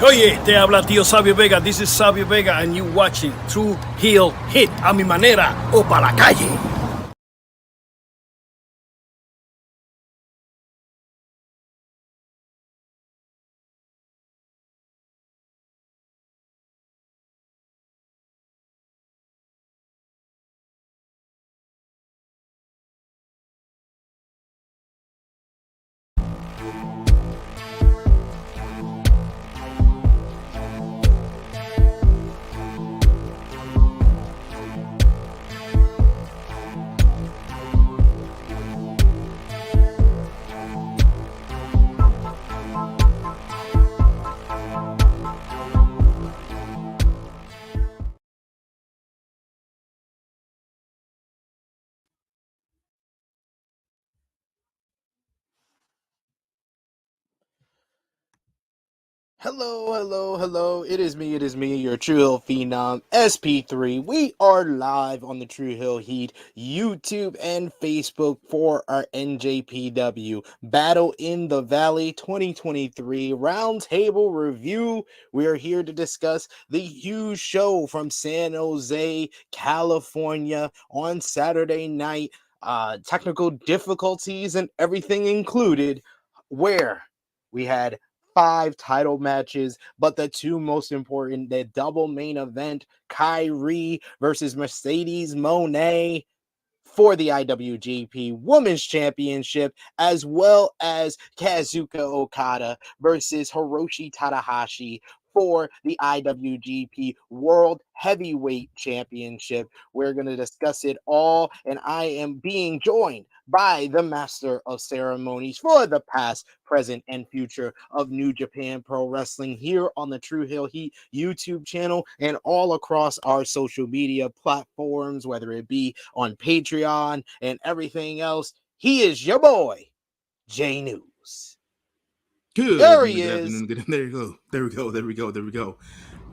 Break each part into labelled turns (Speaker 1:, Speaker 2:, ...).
Speaker 1: Oye, te habla tío Sabio Vega. This is Sabio Vega and you watching True Heel Hit a mi manera o pa' la calle.
Speaker 2: Hello. It is me, your True Hill Phenom, SP3. We are live on the True Hill Heat YouTube and Facebook for our NJPW Battle in the Valley 2023 Roundtable Review. We are here to discuss the huge show from San Jose, California on Saturday night. Technical difficulties and everything included, where we had 5 title matches, but the 2 most important, the double main event, KAIRI versus Mercedes Moné for the IWGP Women's Championship, as well as Kazuchika Okada versus Hiroshi Tanahashi for the IWGP World Heavyweight Championship. We're going to discuss it all, and I am being joined by the Master of Ceremonies for the past, present, and future of New Japan Pro Wrestling here on the True Hill Heat YouTube channel and all across our social media platforms, whether it be on Patreon and everything else. He is your boy, J-News.
Speaker 3: Good.
Speaker 2: There he
Speaker 3: good
Speaker 2: is.
Speaker 3: Afternoon. There we go.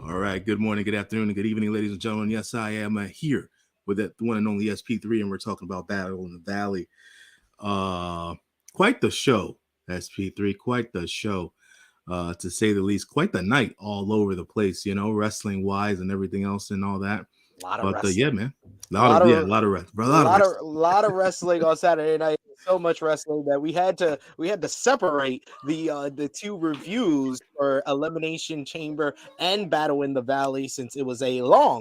Speaker 3: All right. Good morning, good afternoon, and good evening, ladies and gentlemen. Yes, I am here with that one and only SP3, and we're talking about Battle in the Valley. Quite the show, SP3. Quite the show, to say the least. Quite the night, all over the place. You know, wrestling wise and everything else and all that.
Speaker 2: A lot of wrestling.
Speaker 3: Yeah, man. A lot of
Speaker 2: wrestling on Saturday night. So much wrestling that we had to separate the 2 reviews for Elimination Chamber and Battle in the Valley, since it was a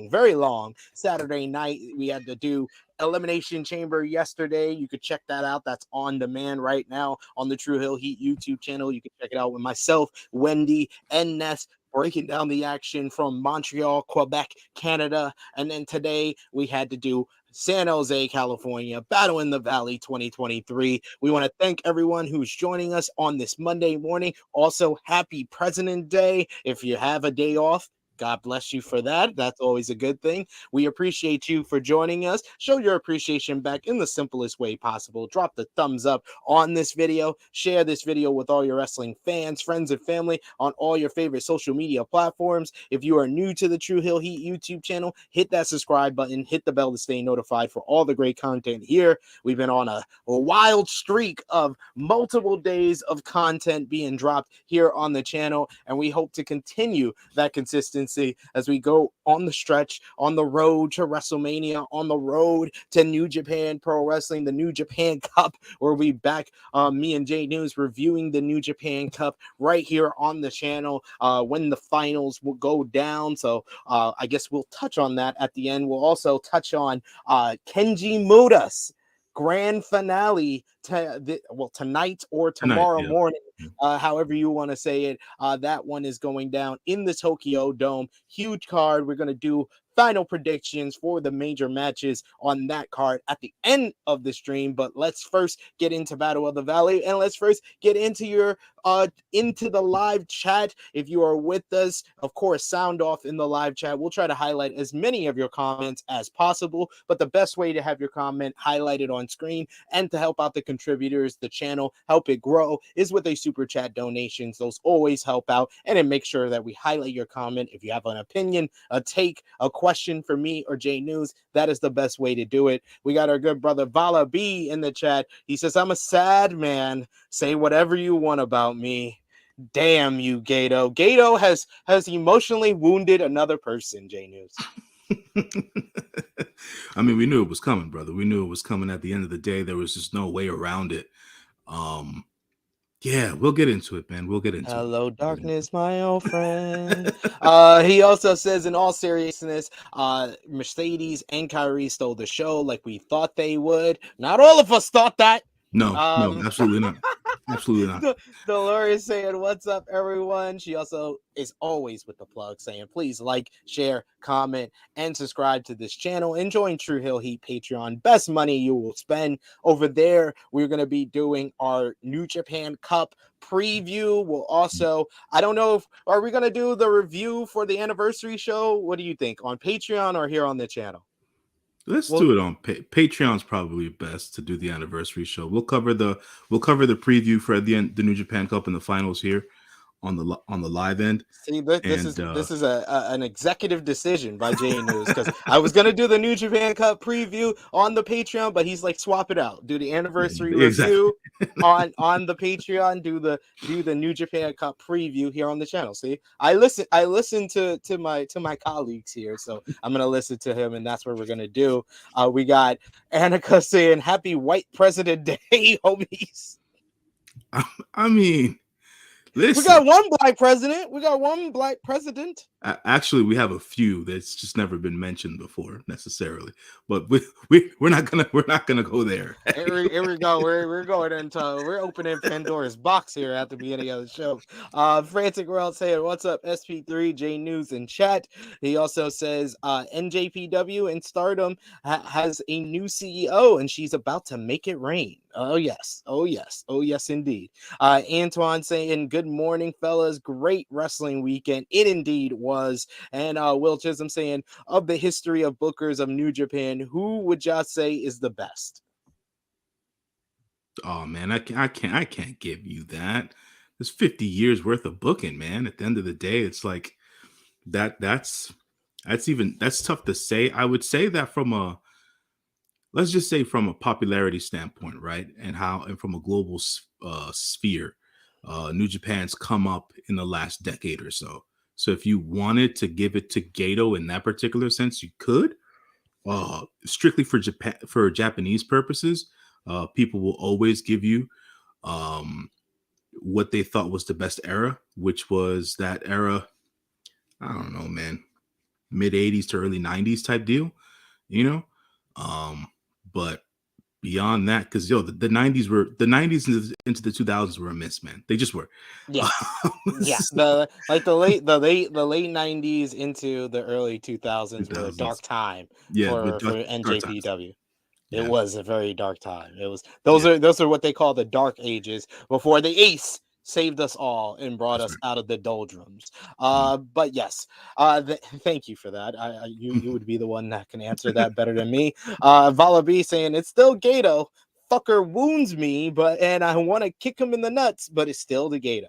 Speaker 2: very long Saturday night. We had to do Elimination Chamber yesterday. You could check that out. That's on demand right now on the True Hill Heat YouTube channel. You can check it out with myself, Wendy, and Ness, breaking down the action from Montreal, Quebec, Canada. And then today we had to do San Jose, California, Battle in the Valley 2023. We want to thank everyone who's joining us on this Monday morning. Also, happy President's Day. If you have a day off, God bless you for that. That's always a good thing. We appreciate you for joining us. Show your appreciation back in the simplest way possible. Drop the thumbs up on this video. Share this video with all your wrestling fans, friends, and family on all your favorite social media platforms. If you are new to the True Hill Heat YouTube channel, hit that subscribe button, hit the bell to stay notified for all the great content here. We've been on a wild streak of multiple days of content being dropped here on the channel, and we hope to continue that consistency as we go on the stretch, on the road to WrestleMania, on the road to New Japan Pro Wrestling, the New Japan Cup, where we back me and J-News reviewing the New Japan Cup right here on the channel when the finals will go down. So I guess we'll touch on that at the end. We'll also touch on Kenji Muda's grand finale tonight or tomorrow morning, however you want to say it. That one is going down in the Tokyo Dome. Huge card. We're going to do final predictions for the major matches on that card at the end of the stream. But let's first get into Battle of the Valley, and let's first get into your into the live chat. If you are with us, of course, sound off in the live chat. We'll try to highlight as many of your comments as possible, but the best way to have your comment highlighted on screen and to help out the contributors, the channel, help it grow, is with a super chat donations. Those always help out, and then make sure that we highlight your comment. If you have an opinion, a take, a question for me or J-News, that is the best way to do it. We got our good brother Vala B in the chat. He says, I'm a sad man. Say whatever you want about me. Damn you, Gato. Gato has emotionally wounded another person, J-News.
Speaker 3: I mean, we knew it was coming, brother. We knew it was coming. At the end of the day, there was just no way around it. Yeah, we'll get into it, man. We'll get into it.
Speaker 2: Hello, darkness, my old friend. He also says, in all seriousness, Mercedes and KAIRI stole the show like we thought they would. Not all of us thought that.
Speaker 3: No, absolutely not. Absolutely not.
Speaker 2: Dolores saying, what's up, everyone? She also is always with the plug saying, please like, share, comment, and subscribe to this channel and join True Hill Heat Patreon. Best money you will spend. Over there, we're going to be doing our New Japan Cup preview. We'll also, I don't know if, are we going to do the review for the anniversary show? What do you think? On Patreon or here on the channel?
Speaker 3: Let's do it on Patreon's probably best to do the anniversary show. We'll cover the preview for the New Japan Cup and the finals here on the live end.
Speaker 2: See, this is an executive decision by J-News, because I was gonna do the New Japan Cup preview on the Patreon, but he's like, swap it out, do the anniversary review on the Patreon, do the New Japan Cup preview here on the channel. See, I listen to my colleagues here, so I'm gonna listen to him, and that's what we're gonna do. We got Annika saying, "Happy White President Day, homies."
Speaker 3: I mean, listen,
Speaker 2: we got one black president.
Speaker 3: Actually, we have a few that's just never been mentioned before necessarily, but we're not gonna go there.
Speaker 2: Here we go. We're opening Pandora's box here at the beginning of the show. Frantic World saying, "What's up, SP3 J-News in chat?" He also says, "NJPW and Stardom has a new CEO, and she's about to make it rain." Oh yes, indeed. Antoine saying, "Good morning, fellas. Great wrestling weekend. It indeed was." And Will Chisholm saying, "Of the history of bookers of New Japan, who would y'all say is the best?"
Speaker 3: Oh man, I can't give you that. There's 50 years worth of booking, man. At the end of the day, it's like that's tough to say. I would say that let's just say from a popularity standpoint, right? And from a global sphere, New Japan's come up in the last decade or so. So if you wanted to give it to Gato in that particular sense, you could. Strictly for Japanese purposes, people will always give you what they thought was the best era, which was that era, I don't know, man, mid 80s to early 90s type deal, you know? But beyond that, because the 90s into the 2000s were a miss, man. They just were.
Speaker 2: Yeah. The late 90s into the early 2000s were a dark time for NJPW. It was a very dark time. It was those are what they call the dark ages before the Ace saved us all and brought us out of the doldrums. But yes, thank you for that. You would be the one that can answer that better than me. Vala B saying, "It's still Gato. Fucker wounds me, and I want to kick him in the nuts, but it's still the Gato."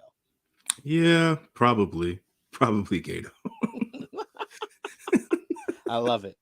Speaker 3: Yeah, probably Gato.
Speaker 2: I love it.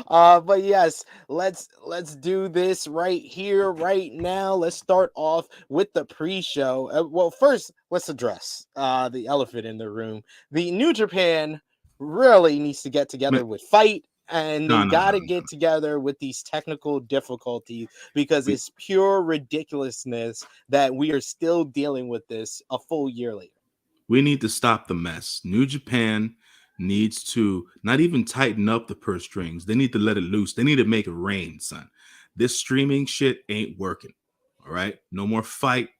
Speaker 2: But yes, let's do this right here, right now. Let's start off with the pre-show. Well, first, let's address the elephant in the room. The New Japan really needs to get together with Fight, and they got to get together with these technical difficulties, because it's pure ridiculousness that we are still dealing with this a full year later.
Speaker 3: We need to stop the mess. New Japan needs to not even tighten up the purse strings. They need to let it loose. They need to make it rain, son. This streaming shit ain't working. All right, no more Fight.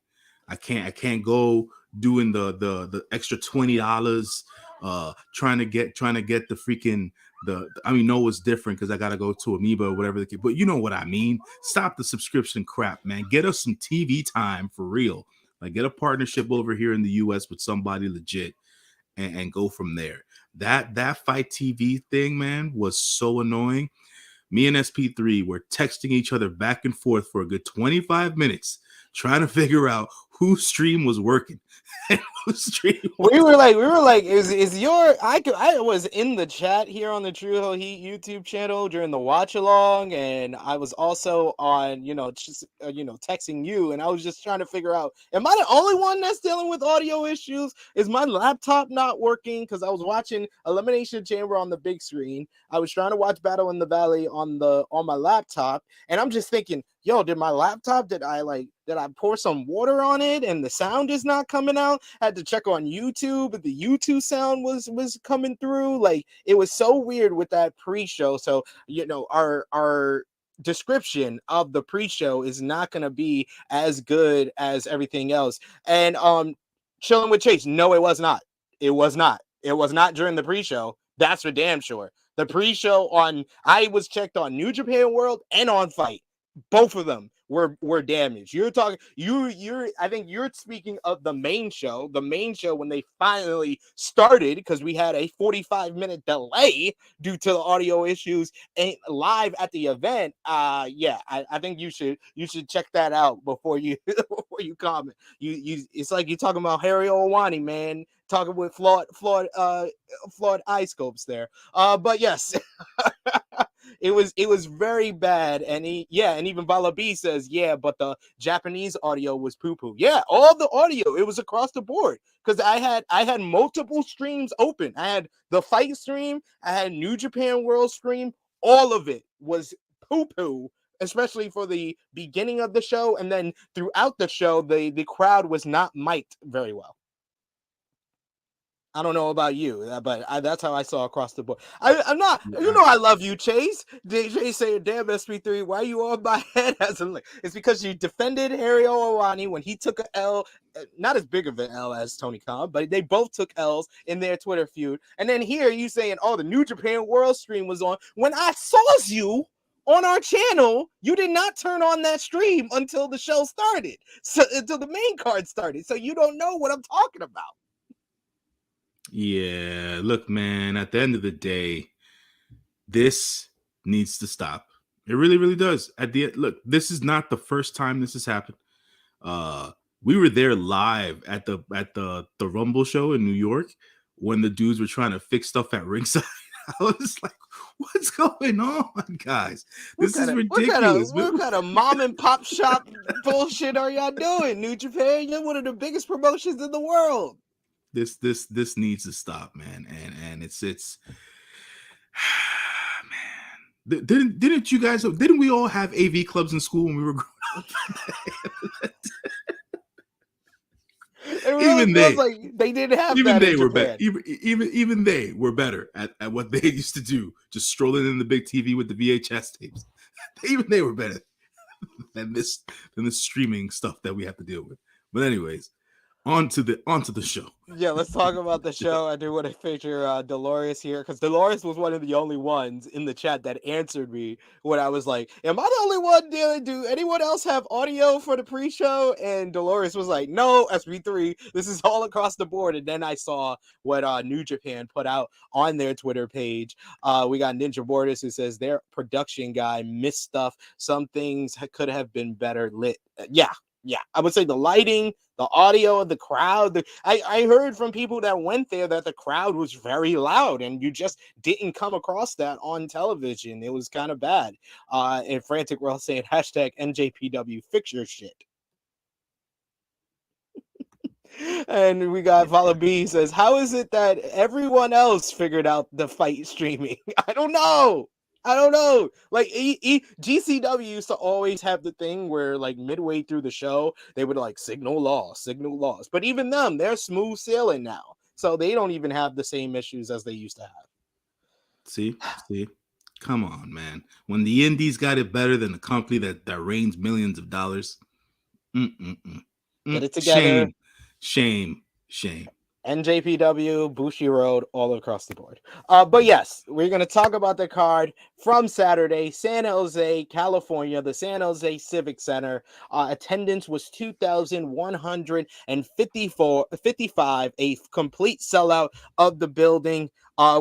Speaker 3: I can't go doing the extra $20 trying to get the freaking I mean, no, it's different because I gotta go to Amoeba or whatever but you know what I mean. Stop the subscription crap, man. Get us some TV time for real. Like, get a partnership over here in the US with somebody legit and go from there. That Fight TV thing, man, was so annoying. Me and SP3 were texting each other back and forth for a good 25 minutes trying to figure out whose stream was working.
Speaker 2: We were like, is your I was in the chat here on the True Hill Heat YouTube channel during the watch along, and I was also on texting you, and I was just trying to figure out, am I the only one that's dealing with audio issues? Is my laptop not working? Because I was watching Elimination Chamber on the big screen. I was trying to watch Battle in the Valley on my laptop, and I'm just thinking, yo, did my laptop, did I pour some water on it and the sound is not coming out? Had to check on YouTube, but the YouTube sound was coming through. Like, it was so weird with that pre-show. So, our description of the pre-show is not going to be as good as everything else. And Chilling with Chase, no, it was not. It was not. It was not during the pre-show. That's for damn sure. The pre-show I was checked on New Japan World and on Fight. Both of them were damaged. You're talking, I think you're speaking of the main show when they finally started, because we had a 45-minute delay due to the audio issues and live at the event. I think you should check that out before you comment. It's like you're talking about Harry Owani, man, talking with flawed eye scopes there. But yes. It was very bad, and even Bala B says, but the Japanese audio was poo-poo. Yeah, all the audio, it was across the board, because I had multiple streams open. I had the Fight stream, I had New Japan World stream. All of it was poo-poo, especially for the beginning of the show, and then throughout the show, the crowd was not mic'd very well. I don't know about you, but that's how I saw across the board. I'm not, I love you, Chase. Chase saying, damn, SP3, why are you on my head? It's because you defended Harry Owani when he took an L, not as big of an L as Tony Khan, but they both took L's in their Twitter feud. And then here you saying, oh, the New Japan World stream was on. When I saw you on our channel, you did not turn on that stream until the show started, until the main card started. So you don't know what I'm talking about.
Speaker 3: Yeah, look, man, at the end of the day, this needs to stop. It really, really does. Look, this is not the first time this has happened. We were there live at the Rumble show in New York when the dudes were trying to fix stuff at ringside. I was like, what's going on, guys? This is ridiculous.
Speaker 2: What kind of mom and pop shop bullshit are y'all doing? New Japan, you're one of the biggest promotions in the world.
Speaker 3: This needs to stop, man. And it's man. Didn't you guys? Didn't we all have AV clubs in school when we were growing up?
Speaker 2: Even they didn't have.
Speaker 3: Even
Speaker 2: that
Speaker 3: they
Speaker 2: in
Speaker 3: were
Speaker 2: Japan.
Speaker 3: better. Even they were better at what they used to do, just strolling in the big TV with the VHS tapes. Even they were better than this streaming stuff that we have to deal with. But anyways. On to the show.
Speaker 2: Yeah, let's talk about the show. I do want to feature Dolores here, because Dolores was one of the only ones in the chat that answered me when I was like, am I the only one? Do anyone else have audio for the pre-show? And Dolores was like, no, SP3, this is all across the board. And then I saw what New Japan put out on their Twitter page. We got Ninja Borders, who says their production guy missed stuff. Some things could have been better lit. Yeah, I would say the lighting, the audio, the crowd. I heard from people that went there that the crowd was very loud, and you just didn't come across that on television. It was kind of bad. And Frantic World saying hashtag NJPW, fix your shit. And we got Follow B says, how is it that everyone else figured out the fight streaming? I don't know. Like GCW used to always have the thing where, like, midway through the show, they would like signal loss. But even them, they're smooth sailing now. So they don't even have the same issues as they used to have.
Speaker 3: See, come on, man. When the indies got it better than a company that reigns millions of dollars.
Speaker 2: Get it together.
Speaker 3: Shame.
Speaker 2: NJPW, Bushi Road, all across the board. But yes, we're going to talk about the card from Saturday, San Jose, California, the San Jose Civic Center. Attendance was 2,155, a complete sellout of the building.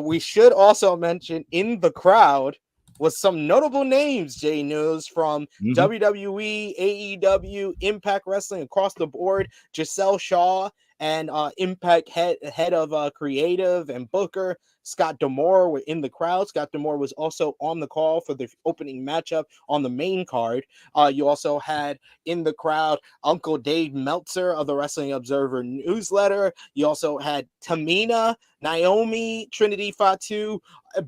Speaker 2: We should also mention in the crowd, was some notable names, J-News, from
Speaker 3: Mhm.
Speaker 2: WWE, AEW, Impact Wrestling across the board. Giselle Shaw and Impact head of creative and booker Scott D'Amore were in the crowd. Scott D'Amore was also on the call for the opening matchup on the main card. You also had in the crowd Uncle Dave Meltzer of the Wrestling Observer newsletter. You also had Tamina, Naomi, Trinity Fatu,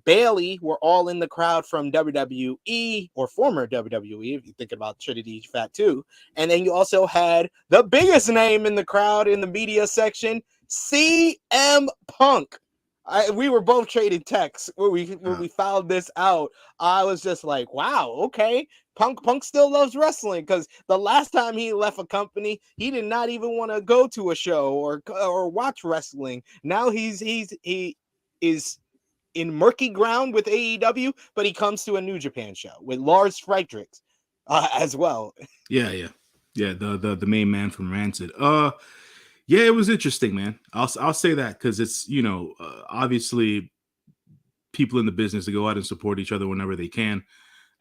Speaker 2: Bailey were all in the crowd from WWE or former WWE, if you think about Trinity Fatu. And then you also had the biggest name in the crowd in the media section, CM Punk. We were both trading texts when we found this out. I was just like, wow, okay. Punk still loves wrestling, because the last time he left a company, he did not even want to go to a show or watch wrestling. Now he is in murky ground with AEW, but he comes to a New Japan show with Lars Fredericks as well.
Speaker 3: Yeah. The main man from Rancid. Yeah, it was interesting, man. I'll say that because it's obviously people in the business to go out and support each other whenever they can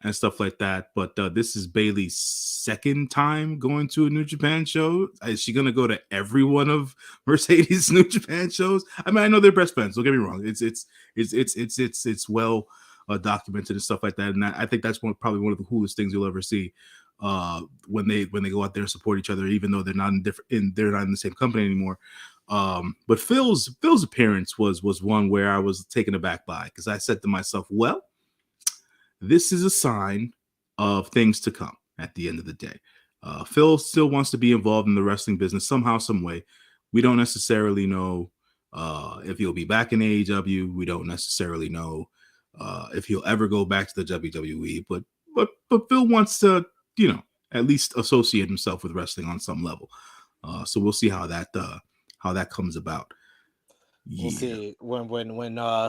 Speaker 3: and stuff like that. But this is Bailey's second time going to a New Japan show. Is she gonna go to every one of Mercedes New Japan shows? I mean, I know they're best friends. Don't get me wrong. It's well documented and stuff like that. And I think that's probably one of the coolest things you'll ever see when they go out there and support each other, even though they're not in the same company anymore. But Phil's appearance was one where I was taken aback by, because I said to myself, well, this is a sign of things to come at the end of the day. Phil still wants to be involved in the wrestling business somehow, some way. We don't necessarily know if he'll be back in AEW. We don't necessarily know if he'll ever go back to the WWE. But Phil wants to, at least associate himself with wrestling on some level. So we'll see how that comes about.
Speaker 2: We'll see when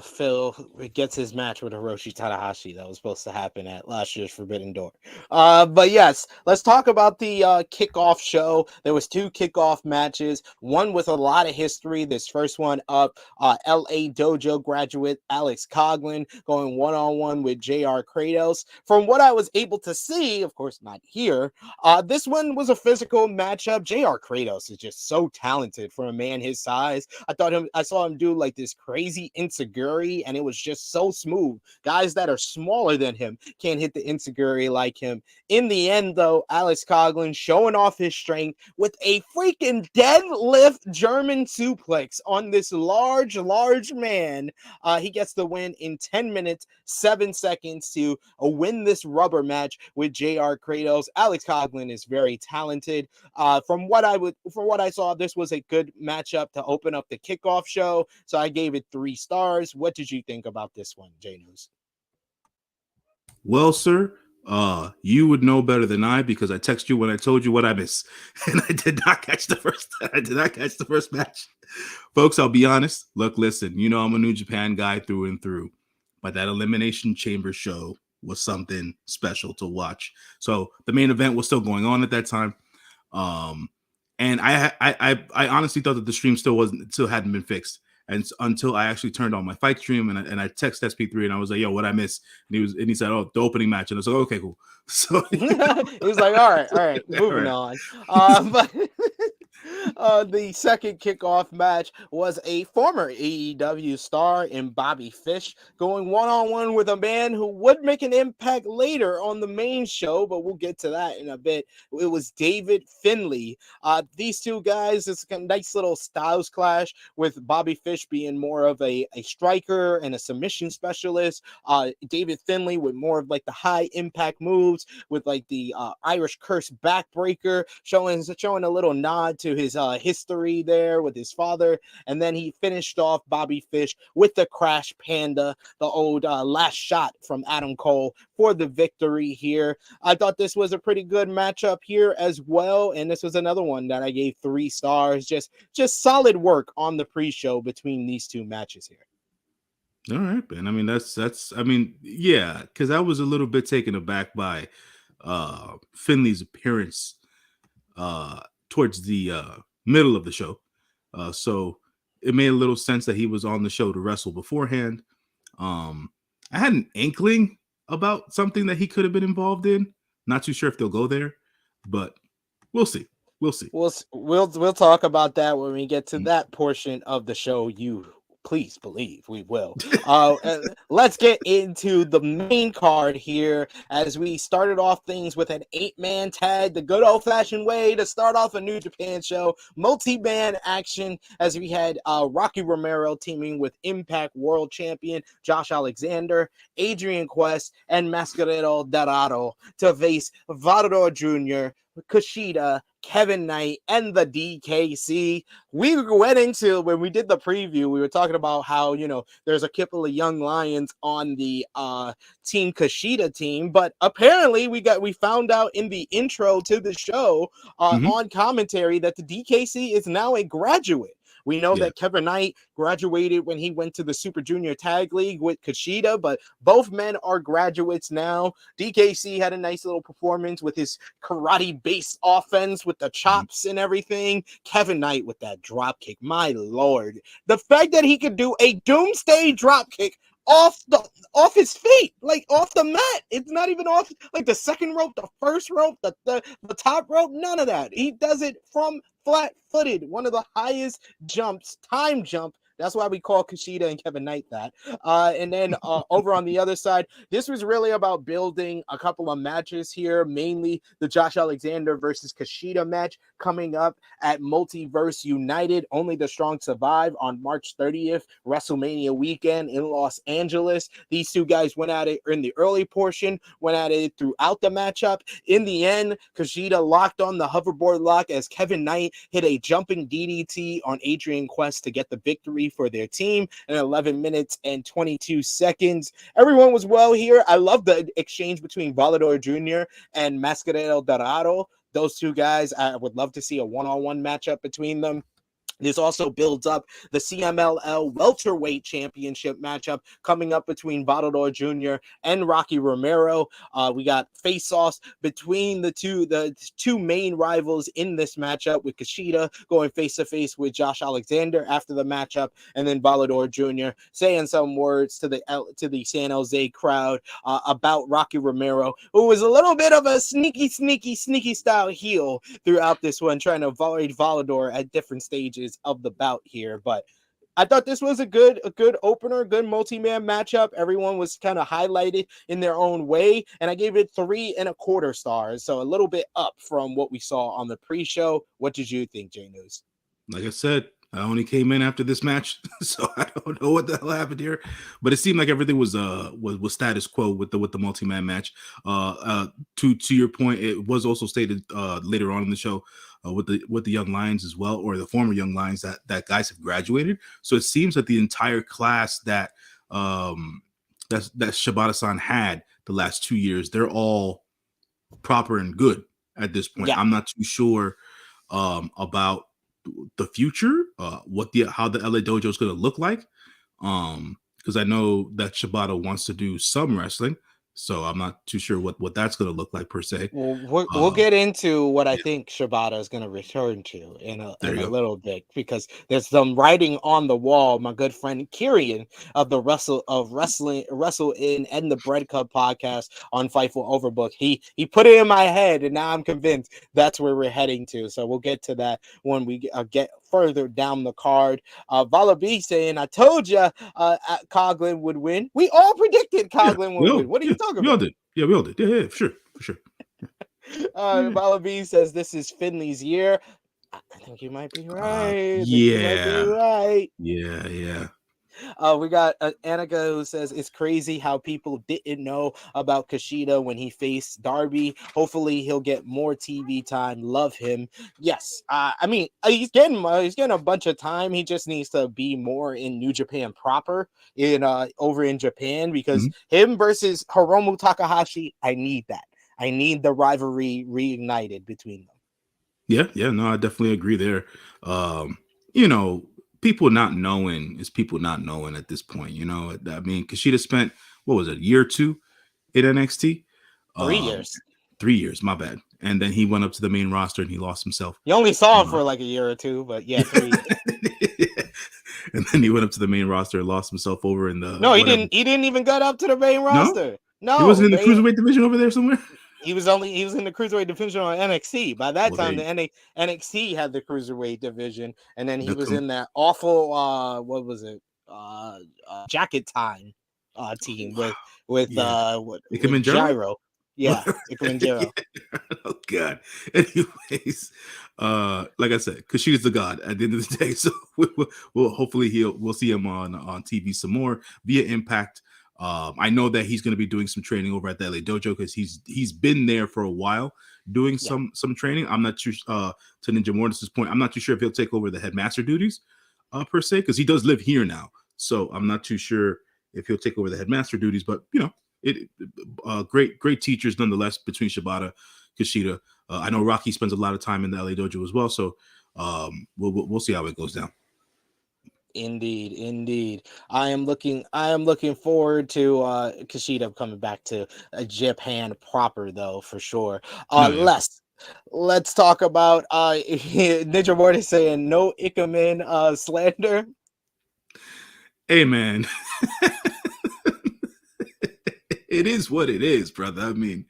Speaker 2: Phil gets his match with Hiroshi Tanahashi. That was supposed to happen at last year's Forbidden Door. But yes, let's talk about the kickoff show. There was 2 kickoff matches, one with a lot of history. This first one up, LA Dojo graduate Alex Coughlin going one-on-one with JR Kratos. From what I was able to see, of course not here, this one was a physical matchup. JR Kratos is just so talented for a man his size. I saw him do like this crazy enziguri, and it was just so smooth. Guys that are smaller than him can't hit the enziguri like him. In the end, though, Alex Coughlin showing off his strength with a freaking deadlift German suplex on this large man. He gets the win in 10 minutes, 7 seconds to win this rubber match with JR Kratos. Alex Coughlin is very talented. From what I saw, this was a good matchup to open up the kickoff show. So I gave it 3 stars. What did you think about this one, J-News?
Speaker 3: Well, sir, you would know better than I, because I texted you when I told you what I missed, and I did not catch the first match. Folks, I'll be honest. Look, listen, I'm a New Japan guy through and through, but that Elimination Chamber show was something special to watch. So the main event was still going on at that time. And I honestly thought that the stream still hadn't been fixed. And until I actually turned on my fight stream and I texted SP3 and I was like, yo, what I missed? And he said, oh, the opening match. And I was like, okay, cool. So
Speaker 2: he was like, all right, moving on. But the second kickoff match was a former AEW star in Bobby Fish going one-on-one with a man who would make an impact later on the main show, but we'll get to that in a bit. It was David Finlay. These two guys, it's a nice little styles clash, with Bobby Fish being more of a striker and a submission specialist. David Finlay with more of like the high impact moves, with like the Irish Curse backbreaker, showing a little nod to his history there with his father. And then he finished off Bobby Fish with the Crash Panda, the old last shot from Adam Cole, for the victory here. I thought this was a pretty good matchup here as well, and this was another one that I gave 3 stars. Just solid work on the pre-show between these two matches here.
Speaker 3: All right, man. I mean, yeah, because I was a little bit taken aback by Finley's appearance towards the middle of the show. So it made a little sense that he was on the show to wrestle beforehand. I had an inkling about something that he could have been involved in. Not too sure if they'll go there, but we'll see. We'll see.
Speaker 2: We'll talk about that when we get to that portion of the show. You please believe we will. Let's get into the main card here as we started off things with an 8-man tag, the good old-fashioned way to start off a New Japan show. Multi-man action as we had Rocky Romero teaming with Impact World Champion Josh Alexander, Adrian Quest, and Mascarero Dorado to face Volador Jr., Kushida, Kevin Knight, and the DKC. We went into, when we did the preview, we were talking about how, there's a couple of young lions on the Team Kushida team, but apparently we found out in the intro to the show on commentary that the DKC is now a graduate. We know that Kevin Knight graduated when he went to the Super Junior Tag League with Kushida, but both men are graduates now. DKC had a nice little performance with his karate-based offense with the chops and everything. Kevin Knight with that drop kick, my lord. The fact that he could do a doomsday drop kick off his feet, like off the mat. It's not even off like the second rope, the first rope, the top rope, none of that. He does it from flat-footed, one of the highest jumps, time jump. That's why we call Kushida and Kevin Knight that. And then over on the other side, this was really about building a couple of matches here, mainly the Josh Alexander versus Kushida match coming up at Multiverse United. Only the Strong Survive on March 30th, WrestleMania weekend in Los Angeles. These two guys went at it in the early portion, went at it throughout the matchup. In the end, Kushida locked on the hoverboard lock as Kevin Knight hit a jumping DDT on Adrian Quest to get the victory for their team in 11 minutes and 22 seconds. Everyone was well here. I love the exchange between Volador Jr. and Mascarero Dorado. Those two guys, I would love to see a one-on-one matchup between them. This also builds up the CMLL welterweight championship matchup coming up between Volador Jr. and Rocky Romero. We got face-offs between the two main rivals in this matchup, with Kushida going face-to-face with Josh Alexander after the matchup, and then Volador Jr. saying some words to the San Jose crowd about Rocky Romero, who was a little bit of a sneaky style heel throughout this one, trying to avoid Volador at different stages of the bout here. But I thought this was a good opener, good multi-man matchup. Everyone was kind of highlighted in their own way, and I gave it 3.25 stars, so a little bit up from what we saw on the pre-show. What did you think, J-News?
Speaker 3: Like I said, I only came in after this match, so I don't know what the hell happened here. But it seemed like everything was status quo with the multi-man match. To your point, it was also stated later on in the show with the young lions as well, or the former young lions, that guys have graduated. So it seems that the entire class that Shibata-san had the last 2 years, they're all proper and good at this point. Yeah. I'm not too sure about the future, how the LA Dojo is going to look like, because I know that Shibata wants to do some wrestling, so I'm not too sure what that's going to look like per se.
Speaker 2: Well, we'll get into what I think Shibata is going to return to in a little bit, because there's some writing on the wall. My good friend Kirian of the Wrestle In and the Bread Cup podcast on Fightful Overbook, he put it in my head, and now I'm convinced that's where we're heading to. So we'll get to that when we get further down the card. Vala B saying, I told you Coughlin would win. We all predicted Coughlin would win. What are you talking about?
Speaker 3: We all did. Yeah, we all did. Yeah, for sure.
Speaker 2: Vala B says this is Finley's year. I think you might be right.
Speaker 3: Yeah.
Speaker 2: We got Annika who says it's crazy how people didn't know about Kushida when he faced Darby. Hopefully he'll get more TV time. Love him. Yes. I mean, he's getting a bunch of time. He just needs to be more in New Japan proper over in Japan, because him versus Hiromu Takahashi, I need that. I need the rivalry reignited between them.
Speaker 3: Yeah, no, I definitely agree there. People not knowing at this point. I mean, Kushida spent, what was it, a year or two in NXT?
Speaker 2: 3 years.
Speaker 3: 3 years, my bad. And then he went up to the main roster and he lost himself.
Speaker 2: You only saw him for like a year or two, but yeah, 3 years.
Speaker 3: And then he went up to the main roster and lost himself over in the.
Speaker 2: No, he didn't. He didn't even get up to the main roster. No,
Speaker 3: He wasn't in the cruiserweight division over there somewhere.
Speaker 2: He was in the cruiserweight division on NXT. By that time,
Speaker 3: Hey,
Speaker 2: the NXT had the cruiserweight division, and then he was
Speaker 3: com-
Speaker 2: in that awful what was it? Jacket Time team with
Speaker 3: yeah,
Speaker 2: with Gyro. Yeah, Ikemen Jiro.
Speaker 3: Yeah. Oh God. Anyways, like I said, Kushida's the god at the end of the day. So we'll hopefully we'll see him on TV some more via Impact. I know that he's going to be doing some training over at the LA Dojo because he's been there for a while doing some training. I'm not too to Ninja Mortis's point. I'm not too sure if he'll take over the headmaster duties per se, because he does live here now. So I'm not too sure if he'll take over the headmaster duties, but great teachers nonetheless between Shibata, Kushida. I know Rocky spends a lot of time in the LA Dojo as well, so we'll see how it goes down.
Speaker 2: Indeed. I am looking forward to Kushida coming back to Japan proper, though, for sure. Let's talk about Ninja Mortis saying no Ikemen slander.
Speaker 3: Hey man, it is what it is, brother. I mean,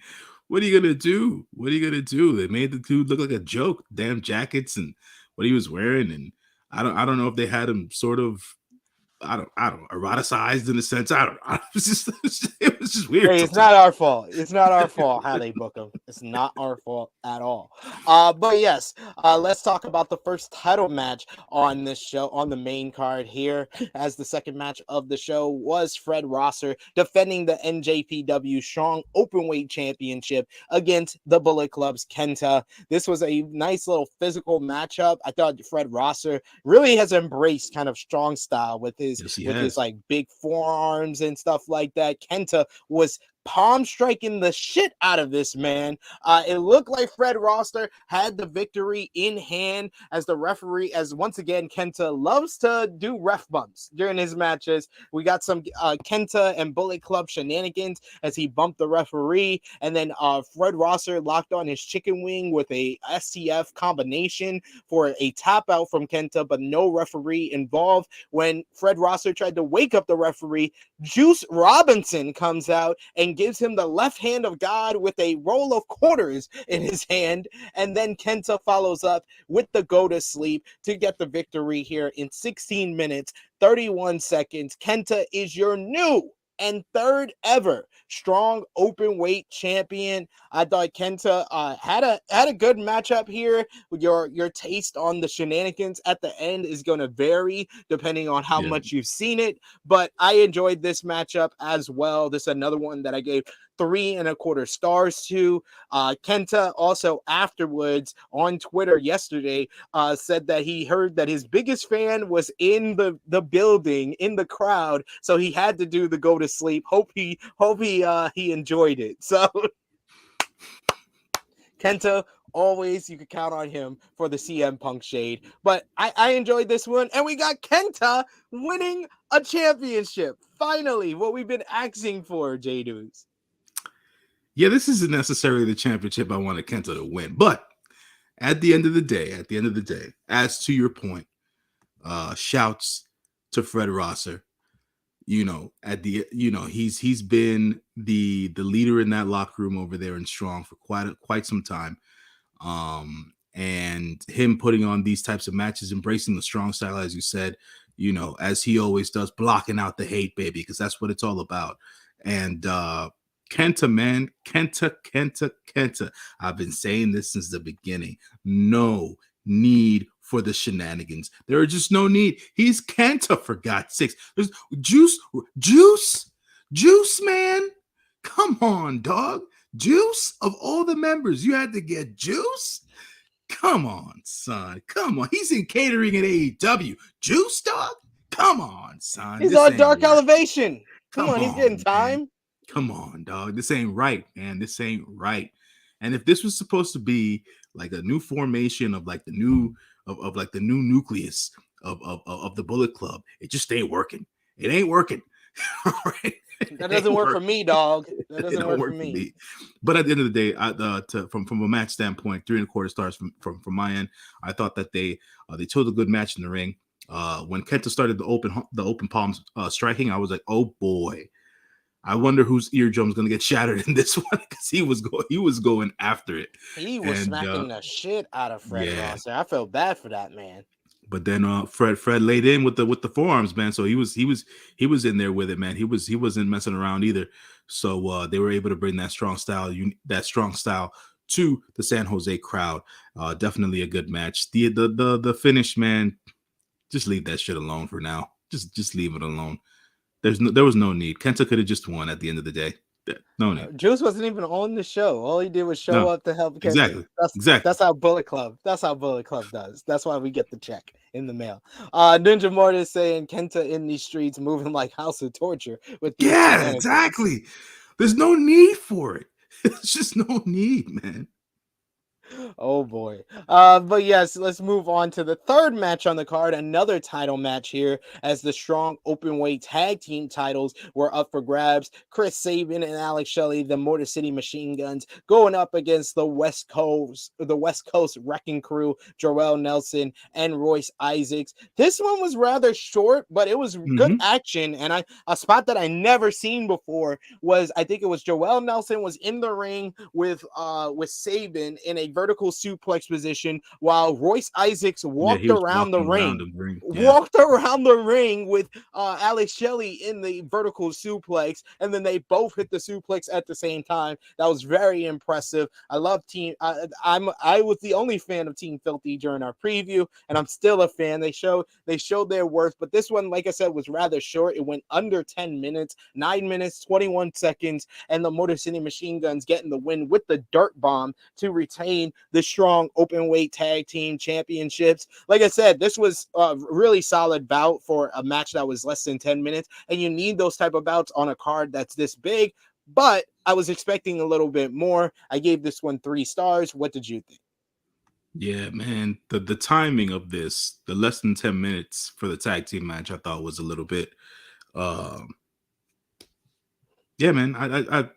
Speaker 3: what are you gonna do? They made the dude look like a joke. Damn jackets and what he was wearing, and I don't know if they had him sort of eroticized in a sense. I don't know. It was just weird.
Speaker 2: Hey, it's not our fault. It's not our fault how they book him. It's not our fault at all. But yes, let's talk about the first title match on this show, on the main card here, as the second match of the show was Fred Rosser defending the NJPW Strong Openweight Championship against the Bullet Club's Kenta. This was a nice little physical matchup. I thought Fred Rosser really has embraced kind of strong style with his like big forearms and stuff like that. Kenta was palm striking the shit out of this man. It looked like Fred Rosser had the victory in hand as the referee, as once again Kenta loves to do ref bumps during his matches. We got some Kenta and Bullet Club shenanigans as he bumped the referee, and then Fred Rosser locked on his chicken wing with a STF combination for a tap out from Kenta, but no referee involved. When Fred Rosser tried to wake up the referee, Juice Robinson comes out and gives him the left hand of God with a roll of quarters in his hand, and then Kenta follows up with the go to sleep to get the victory here in 16 minutes 31 seconds. Kenta is your new and third ever strong open weight champion. I thought Kenta had a good matchup here. Your taste on the shenanigans at the end is going to vary depending on how much you've seen it, but I enjoyed this matchup as well. This is another one that I gave 3.25 stars to. Kenta also afterwards on Twitter yesterday said that he heard that his biggest fan was in the building, in the crowd, so he had to do the go to sleep. Hope he enjoyed it. So Kenta, always you could count on him for the CM Punk shade. But I enjoyed this one, and we got Kenta winning a championship. Finally, what we've been asking for, J-News.
Speaker 3: Yeah, this isn't necessarily the championship I wanted Kenta to win, but at the end of the day, as to your point, shouts to Fred Rosser. He's been the leader in that locker room over there in Strong for quite some time. And him putting on these types of matches, embracing the Strong style, as you said, as he always does, blocking out the hate, baby, because that's what it's all about. And Kenta, man, Kenta. I've been saying this since the beginning. No need for the shenanigans. There are just no need. He's Kenta, for God's sakes. There's Juice, man. Come on, dog. Juice, of all the members, you had to get Juice? Come on, son. Come on. He's in catering at AEW. Juice, dog? Come on, son.
Speaker 2: He's on Dark Elevation. Come on, he's getting time.
Speaker 3: Man. Come on, dog. This ain't right, man. This ain't right. And if this was supposed to be like a new formation of like the new nucleus of the Bullet Club, it just ain't working. It ain't working. Right?
Speaker 2: That doesn't work for me, dog. That doesn't work for me.
Speaker 3: But at the end of the day, from a match standpoint, 3.25 stars from my end. I thought that they told a good match in the ring. When Kenta started the open palms striking, I was like, oh boy. I wonder whose eardrum's gonna get shattered in this one because he was going after it.
Speaker 2: He was
Speaker 3: And
Speaker 2: smacking the shit out of Fred
Speaker 3: yeah.
Speaker 2: Rosser. I felt bad for that man.
Speaker 3: But then Fred laid in with the forearms, man. So he was in there with it, man. He wasn't messing around either. So they were able to bring that strong style to the San Jose crowd. Definitely a good match. The finish, man. Just leave that shit alone for now. Just leave it alone. There was no need. Kenta could have just won at the end of the day. No need.
Speaker 2: Juice wasn't even on the show. All he did was show
Speaker 3: No.
Speaker 2: up to help Kenta.
Speaker 3: Exactly.
Speaker 2: That's how Bullet Club does. That's why we get the check in the mail. Ninja Mortis saying Kenta in these streets moving like House of Torture with these
Speaker 3: exactly. There's no need for it. There's just no need, man.
Speaker 2: Oh boy. But yes, let's move on to the third match on the card. Another title match here as the strong Openweight tag team titles were up for grabs. Chris Sabin and Alex Shelley, the Motor City Machine Guns, going up against the West Coast Wrecking Crew, Joel Nelson and Royce Isaacs. This one was rather short, but it was good action. And a spot that I never seen before was, I think it was Joel Nelson was in the ring with Sabin in a vertical suplex position while Royce Isaacs walked around the ring. Walked around the ring with Alex Shelley in the vertical suplex, and then they both hit the suplex at the same time. That was very impressive. I love Team. I was the only fan of Team Filthy during our preview, and I'm still a fan. They showed their worth, but this one, like I said, was rather short. It went under 10 minutes, 9 minutes, 21 seconds, and the Motor City Machine Guns getting the win with the dirt bomb to retain the strong Openweight tag team championships. Like I said, this was a really solid bout for a match that was less than 10 minutes, and you need those type of bouts on a card that's this big, but I was expecting a little bit more. I gave this one 3 stars. What did you think?
Speaker 3: Yeah, man, the timing of this, the less than 10 minutes for the tag team match, I thought was a little bit yeah, man. I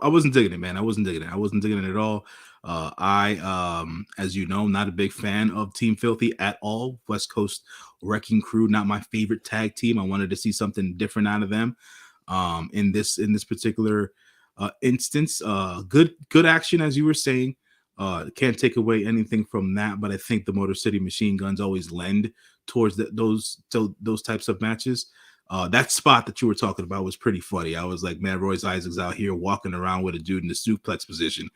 Speaker 3: wasn't digging it, man. I wasn't digging it at all. As you know, not a big fan of Team Filthy at all. West Coast Wrecking Crew, not my favorite tag team. I wanted to see something different out of them. In this particular instance, good action, as you were saying. Can't take away anything from that, but I think the Motor City Machine Guns always lend towards those types of matches. That spot that you were talking about was pretty funny. I was like, man, Royce Isaacs out here walking around with a dude in the suplex position,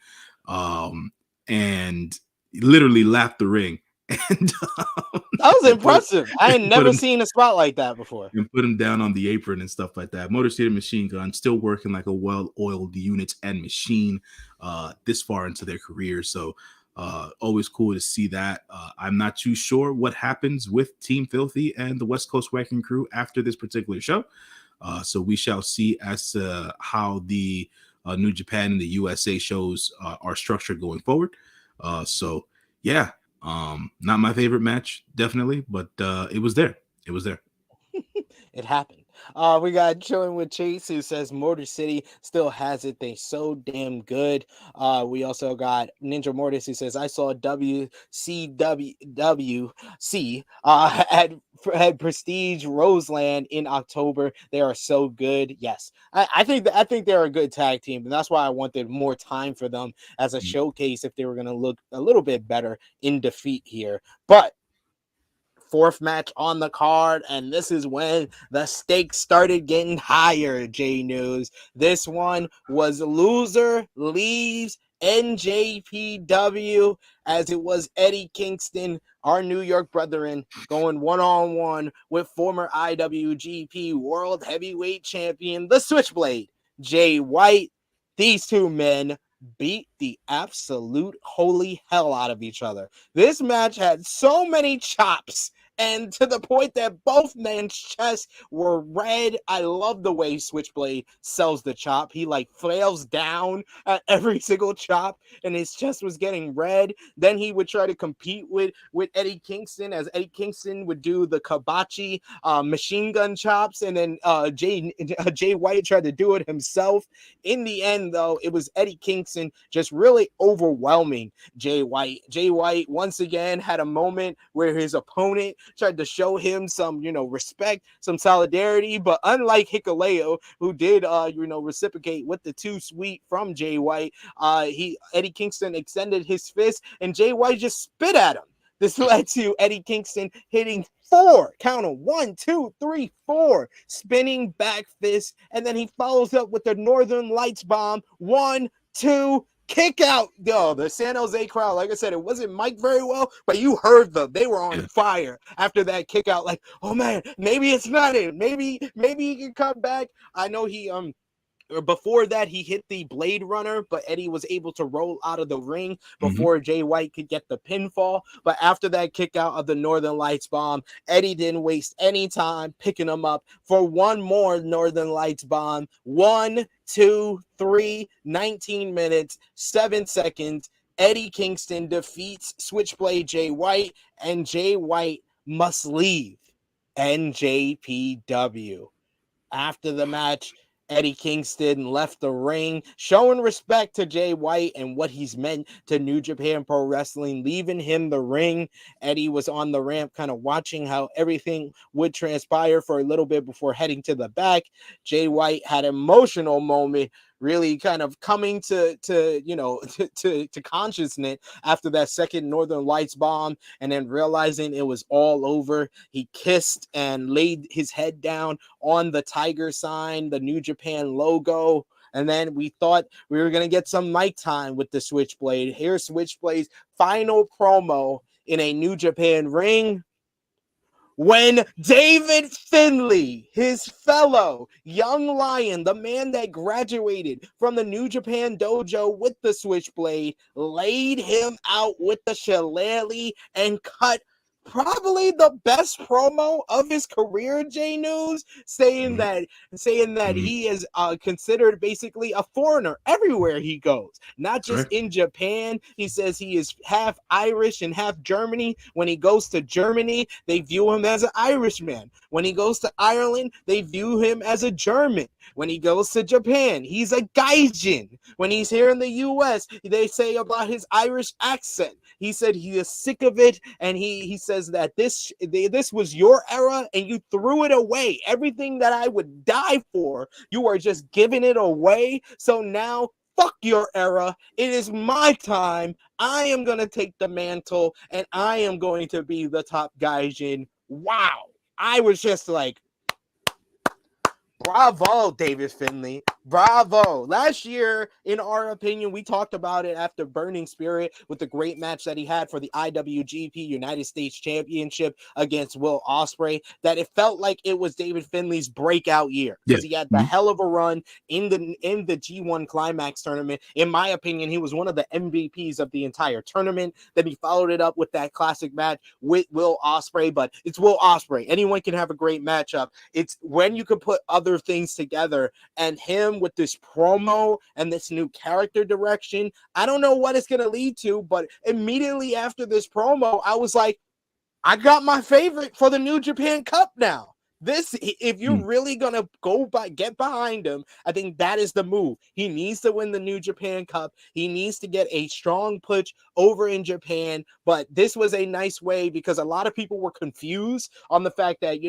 Speaker 3: and literally lapped the ring. And
Speaker 2: that was impressive. I had never seen a spot like that before.
Speaker 3: And put him down on the apron and stuff like that. Motor City Machine Gun still working like a well-oiled unit and machine this far into their career. So always cool to see that. I'm not too sure what happens with Team Filthy and the West Coast Wrecking Crew after this particular show. So we shall see as to how the New Japan and the USA shows are structured going forward. So yeah, not my favorite match, definitely, but it was there.
Speaker 2: It happened. We got Chilling with Chase, who says Motor City still has it. They so damn good. We also got Ninja Mortis, who says I saw WCWC at Prestige Roseland in October. They are so good. Yes, I think they're a good tag team, and that's why I wanted more time for them as a showcase if they were going to look a little bit better in defeat here. But fourth match on the card, and this is when the stakes started getting higher. J-News. This one was loser leaves NJPW, as it was Eddie Kingston, our New York brethren, going one-on-one with former IWGP World Heavyweight Champion, the Switchblade, Jay White. These two men beat the absolute holy hell out of each other. This match had so many chops, and to the point that both men's chests were red. I love the way Switchblade sells the chop. He like flails down at every single chop, and his chest was getting red. Then he would try to compete with Eddie Kingston, as Eddie Kingston would do the Kabachi machine gun chops, and then Jay White tried to do it himself. In the end, though, it was Eddie Kingston just really overwhelming Jay White. Jay White once again had a moment where his opponent tried to show him some, respect, some solidarity. But unlike Hikuleo, who did, reciprocate with the too sweet from Jay White, Eddie Kingston extended his fist and Jay White just spit at him. This led to Eddie Kingston hitting 4, count them, 1, 2, 3, 4, spinning back fist, and then he follows up with the Northern Lights bomb, 1, 2, kick out. Yo, the San Jose crowd, like I said, it wasn't mic'd very well, but you heard them. They were on fire after that kick out. Like, oh man, maybe it's not it. Maybe he can come back. I know he before that, he hit the Blade Runner, but Eddie was able to roll out of the ring before Jay White could get the pinfall. But after that kick out of the Northern Lights bomb, Eddie didn't waste any time picking him up for one more Northern Lights bomb. 1, 2, 3, 19 minutes, 7 seconds. Eddie Kingston defeats Switchblade Jay White, and Jay White must leave NJPW. After the match, Eddie Kingston left the ring, showing respect to Jay White and what he's meant to New Japan Pro Wrestling, leaving him the ring. Eddie was on the ramp kind of watching how everything would transpire for a little bit before heading to the back. Jay White had an emotional moment, really kind of coming to consciousness after that second Northern Lights bomb, and then realizing it was all over. He kissed and laid his head down on the tiger sign, the New Japan logo. And then we thought we were going to get some mic time with the Switchblade. Here's Switchblade's final promo in a New Japan ring, when David Finlay, his fellow young lion, the man that graduated from the New Japan dojo with the Switchblade, laid him out with the shillelagh and cut probably the best promo of his career, J-News, saying that he is considered basically a foreigner everywhere he goes, not just in Japan. He says he is half Irish and half Germany. When he goes to Germany, they view him as an Irishman. When he goes to Ireland, they view him as a German. When he goes to Japan, he's a gaijin. When he's here in the U.S., they say about his Irish accent. He said he is sick of it, and he says that this was your era, and you threw it away. Everything that I would die for, you are just giving it away. So now, fuck your era. It is my time. I am going to take the mantle, and I am going to be the top gaijin. Wow. I was just like, bravo, David Finlay. Bravo. Last year, in our opinion, we talked about it after Burning Spirit with the great match that he had for the IWGP United States Championship against Will Ospreay, that it felt like it was David Finlay's breakout year because he had the hell of a run in the G1 Climax tournament. In my opinion, he was one of the MVPs of the entire tournament. Then he followed it up with that classic match with Will Ospreay, but it's Will Ospreay. Anyone can have a great matchup. It's when you can put other things together, and him with this promo and this new character direction, I don't know what it's going to lead to, but immediately after this promo, I was like, I got my favorite for the New Japan Cup now. This, if you're really gonna get behind him, I think that is the move. He needs to win the New Japan Cup. He needs to get a strong push over in Japan. But this was a nice way, because a lot of people were confused on the fact that,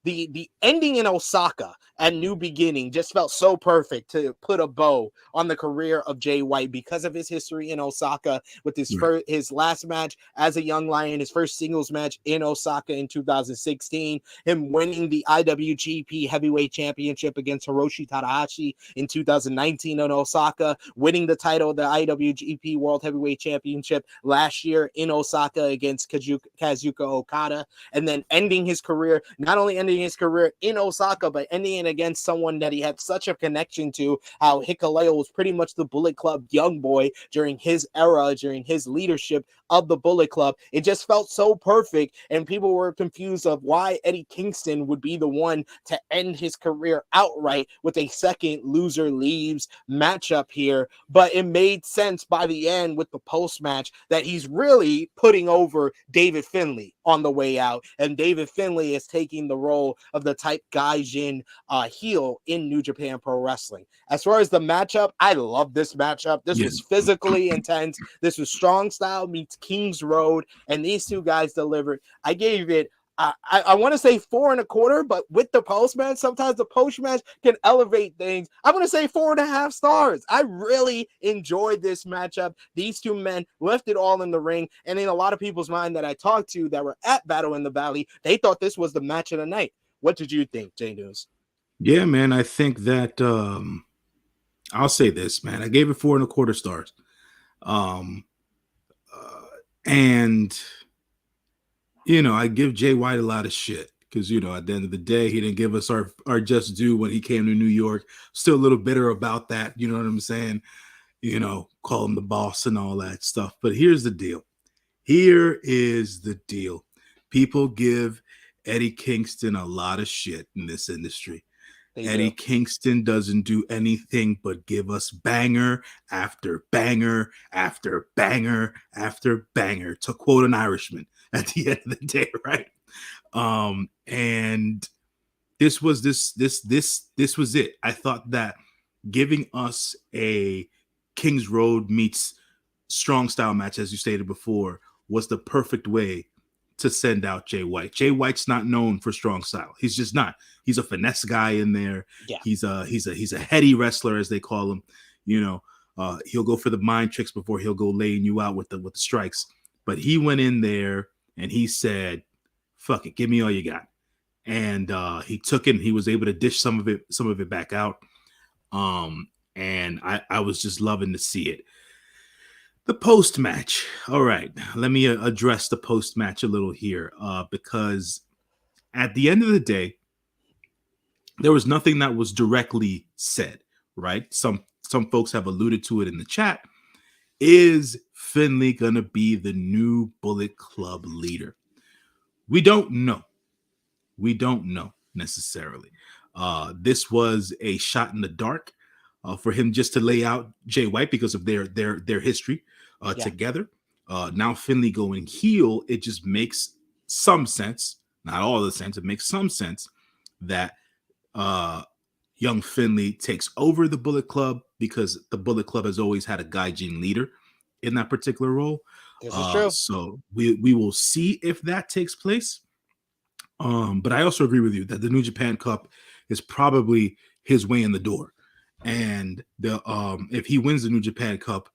Speaker 2: the ending in Osaka and New Beginning just felt so perfect to put a bow on the career of Jay White because of his history in Osaka with his last match as a young lion, his first singles match in Osaka in 2016, him winning the IWGP Heavyweight Championship against Hiroshi Tanahashi in 2019 in Osaka, winning the title of the IWGP World Heavyweight Championship last year in Osaka against Kazuchika Okada, and then ending his career, not only ending his career in Osaka, but ending it against someone that he had such a connection to, how Hikuleo was pretty much the Bullet Club young boy during his era, during his leadership of the Bullet Club. It just felt so perfect, and people were confused of why Eddie Kingston would be the one to end his career outright with a second loser leaves matchup here. But it made sense by the end with the post match that he's really putting over David Finlay on the way out, and David Finlay is taking the role of the type gaijin heel in New Japan Pro Wrestling. As far as the matchup, I love this matchup. This was physically intense. This was strong style meets King's Road, and these two guys delivered. I gave it I want to say 4.25, but with the post match, sometimes the post match can elevate things. I'm going to say 4.5 stars. I really enjoyed this matchup. These two men left it all in the ring, and in a lot of people's mind that I talked to that were at Battle in the Valley, they thought this was the match of the night. What did you think, J-News?
Speaker 3: Yeah, man. I think that I'll say this, man. I gave it 4.25 stars. And I give Jay White a lot of shit because, at the end of the day, he didn't give us our just due when he came to New York. Still a little bitter about that. You know what I'm saying? Call him the boss and all that stuff. But here's the deal. Here is the deal. People give Eddie Kingston a lot of shit in this industry. Eddie Kingston doesn't do anything but give us banger after banger after banger after banger, to quote an Irishman at the end of the day, right? And this was it. I thought that giving us a King's Road meets strong style match, as you stated before, was the perfect way to send out Jay White. Jay White's not known for strong style. He's just not. He's a finesse guy in there. Yeah. He's a heady wrestler, as they call him. He'll go for the mind tricks before he'll go laying you out with the strikes. But he went in there and he said, "Fuck it, give me all you got." And he took it and he was able to dish some of it back out. And I was just loving to see it. The post-match. All right, let me address the post-match a little here, because at the end of the day, there was nothing that was directly said, right? Some folks have alluded to it in the chat. Is Finlay going to be the new Bullet Club leader? We don't know. We don't know necessarily. This was a shot in the dark for him just to lay out Jay White because of their history together. Now Finlay going heel, it just makes some sense. Not all the sense. It makes some sense that young Finlay takes over the Bullet Club because the Bullet Club has always had a Gaijin leader in that particular role.
Speaker 2: This is true.
Speaker 3: So we will see if that takes place. But I also agree with you that the New Japan Cup is probably his way in the door. And if he wins the New Japan Cup,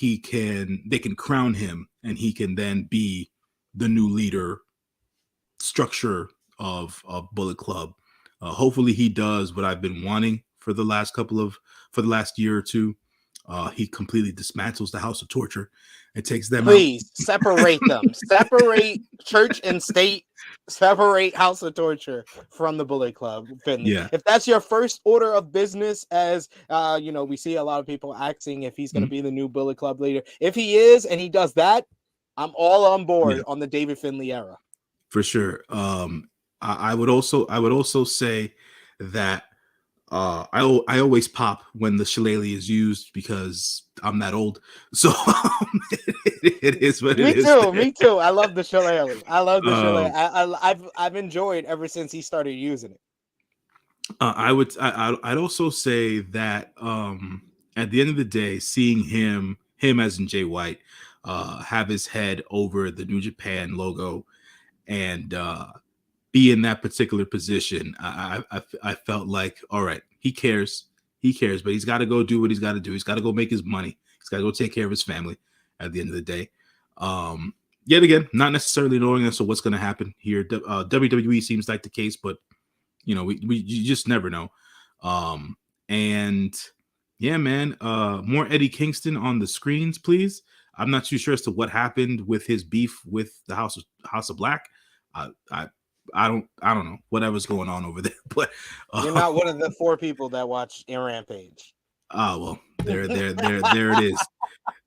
Speaker 3: they can crown him and he can then be the new leader structure of Bullet Club. Hopefully he does what I've been wanting for the last year or two. He completely dismantles the House of Torture and takes them
Speaker 2: Please separate them. Separate church and state. Separate House of Torture from the Bullet Club. Finlay. Yeah. If that's your first order of business, as we see a lot of people asking if he's going to be the new Bullet Club leader. If he is and he does that, I'm all on board on the David Finlay era.
Speaker 3: For sure. I would also say that I always pop when the shillelagh is used because I'm that old. So it is what it is.
Speaker 2: Me too. I love the shillelagh. I've enjoyed ever since he started using it.
Speaker 3: I'd also say that at the end of the day, seeing him as in Jay White have his head over the New Japan logo and be in that particular position, I felt like, all right, he cares, but he's got to go do what he's got to do. He's got to go make his money. He's got to go take care of his family at the end of the day. Yet again, not necessarily knowing as to what's going to happen here. WWE seems like the case, but you just never know. And yeah, man, more Eddie Kingston on the screens, please. I'm not too sure as to what happened with his beef with the House of Black. I don't know whatever's going on over there, but
Speaker 2: you're not one of the 4 people that watch Rampage.
Speaker 3: Oh well, there it is.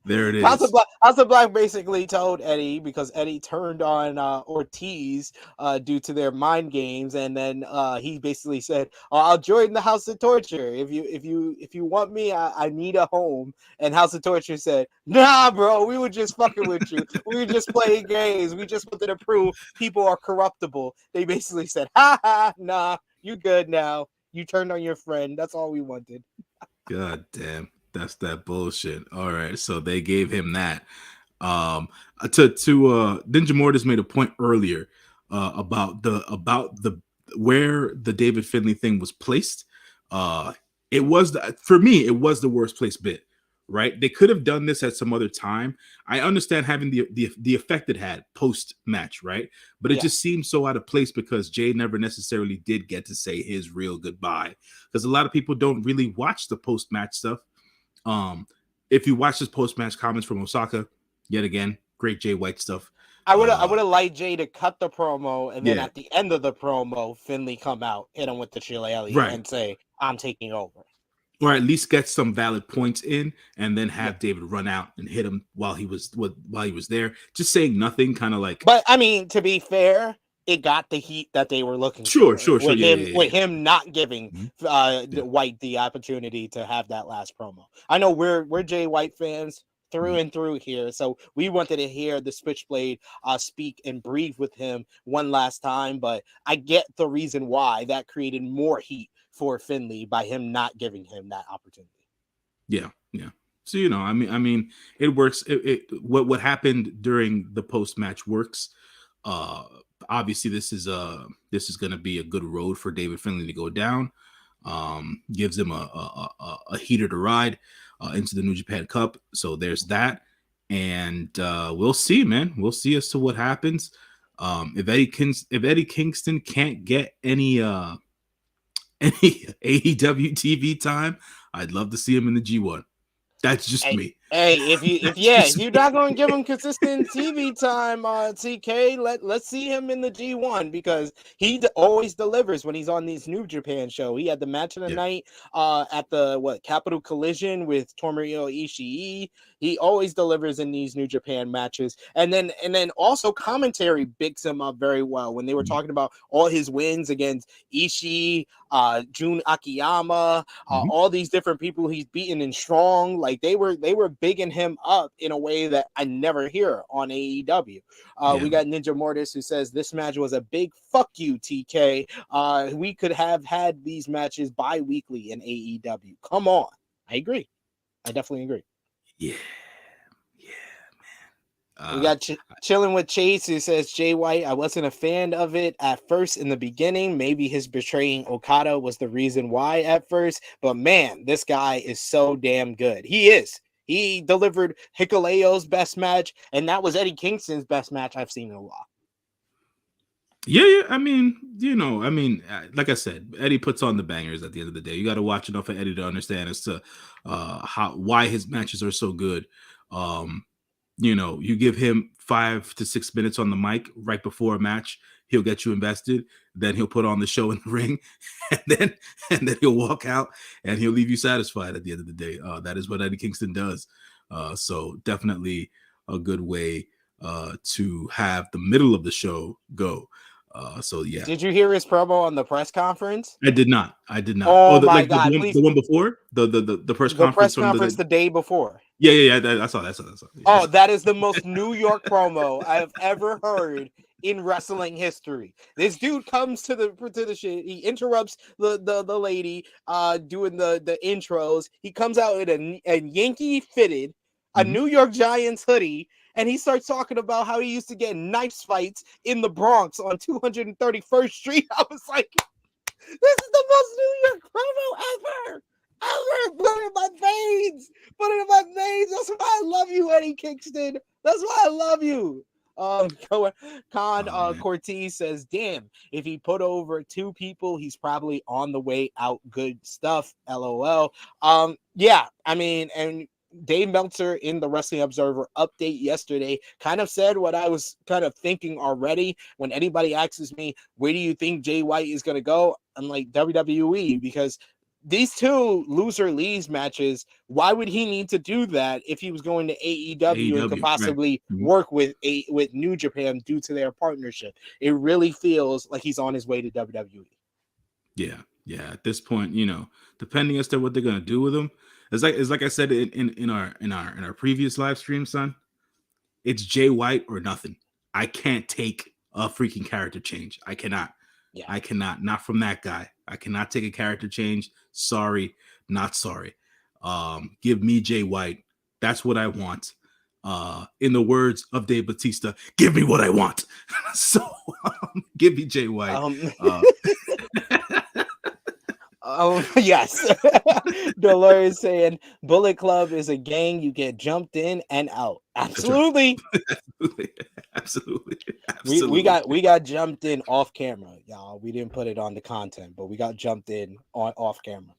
Speaker 3: There it is.
Speaker 2: House of Black basically told Eddie, because Eddie turned on Ortiz due to their mind games, and then he basically said, "I'll join the House of Torture. If you want me, I need a home." And House of Torture said, "Nah, bro, we were just fucking with you. We were just playing games. We just wanted to prove people are corruptible." They basically said, "Ha ha, nah, you good now. You turned on your friend. That's all we wanted."
Speaker 3: God damn. That's that bullshit. All right, so they gave him that. Ninja Mortis made a point earlier about the where the David Finlay thing was placed. It was for me, it was the worst placed bit. Right, they could have done this at some other time. I understand having the effect it had post match, right? But it just seemed so out of place because Jay never necessarily did get to say his real goodbye. Because a lot of people don't really watch the post match stuff. If you watch this post match comments from Osaka, yet again, great Jay White stuff.
Speaker 2: I would have liked Jay to cut the promo and then
Speaker 3: Yeah.
Speaker 2: at the end of the promo, Finlay come out, hit him with the shillelagh,
Speaker 3: Right.
Speaker 2: and say, "I'm taking over."
Speaker 3: Or at least get some valid points in, and then have David run out and hit him while he was there, just saying nothing, kind of like.
Speaker 2: But I mean, to be fair, it got the heat that they were looking for.
Speaker 3: Sure.
Speaker 2: With him not giving White the opportunity to have that last promo. I know we're Jay White fans through and through here, so we wanted to hear the Switchblade speak and breathe with him one last time. But I get the reason why that created more heat for Finlay by him not giving him that opportunity.
Speaker 3: Yeah. So I mean, it works. What happened during the post match works. Obviously, this is going to be a good road for David Finlay to go down. Gives him a heater to ride into the New Japan Cup. So there's that, and we'll see, man. We'll see as to what happens. If Eddie Kingston can't get any AEW TV time, I'd love to see him in the G1. That's just me.
Speaker 2: Hey, if you're not going to give him consistent TV time, TK, let's see him in the G1 because he always delivers when he's on these New Japan show. He had the match of the night at the Capital Collision with Tomohiro Ishii. He always delivers in these New Japan matches, and then also commentary bigs him up very well when they were talking about all his wins against Ishii, Jun Akiyama, all these different people he's beaten in Strong. Like they were bigging him up in a way that I never hear on AEW. We got Ninja Mortis who says this match was a big fuck you, TK. We could have had these matches bi-weekly in AEW. Come on. I agree. I definitely agree.
Speaker 3: Yeah, man.
Speaker 2: We got Chilling with Chase who says, Jay White, I wasn't a fan of it at first in the beginning. Maybe his betraying Okada was the reason why at first. But man, this guy is so damn good. He is. He delivered Hikuleo's best match, and that was Eddie Kingston's best match I've seen in a while.
Speaker 3: Yeah. I mean, like I said, Eddie puts on the bangers at the end of the day. You got to watch enough of Eddie to understand as to why his matches are so good. You give him 5 to 6 minutes on the mic right before a match, he'll get you invested. Then he'll put on the show in the ring, and then he'll walk out and he'll leave you satisfied at the end of the day. That is what Eddie Kingston does. So definitely a good way to have the middle of the show go. So yeah.
Speaker 2: Did you hear his promo on the press conference?
Speaker 3: I did not.
Speaker 2: Oh my God!
Speaker 3: The one before the press conference.
Speaker 2: The press conference the day before.
Speaker 3: Yeah. I saw that. Yeah.
Speaker 2: Oh, that is the most New York promo I've ever heard in wrestling history. This dude comes to the shit. He interrupts the lady doing the intros. He comes out in a Yankee fitted, a New York Giants hoodie. And he starts talking about how he used to get knife fights in the Bronx on 231st Street. I was like, this is the most New York promo ever. Put it in my veins. That's why I love you, Eddie Kingston. That's why I love you. Cortez says, damn, if he put over 2 people, he's probably on the way out. Good stuff. LOL. Yeah, I mean, and Dave Meltzer in the Wrestling Observer update yesterday kind of said what I was kind of thinking already. When anybody asks me, where do you think Jay White is going to go? I'm like, WWE, because these 2 loser leaves matches, why would he need to do that if he was going to AEW and could possibly work with New Japan due to their partnership? It really feels like he's on his way to WWE.
Speaker 3: Yeah. At this point, depending as to what they're going to do with him, it's like I said in our previous live stream, son. It's Jay White or nothing. I can't take a freaking character change. I cannot. Yeah. I cannot. Not from that guy. I cannot take a character change. Sorry, not sorry. Give me Jay White. That's what I want. In the words of Dave Bautista, give me what I want. So give me Jay White.
Speaker 2: Yes. Dolores saying Bullet Club is a gang. You get jumped in and out. Absolutely.
Speaker 3: Absolutely. Absolutely.
Speaker 2: We
Speaker 3: Absolutely.
Speaker 2: got jumped in off camera, y'all. We didn't put it on the content, but we got jumped in on off camera.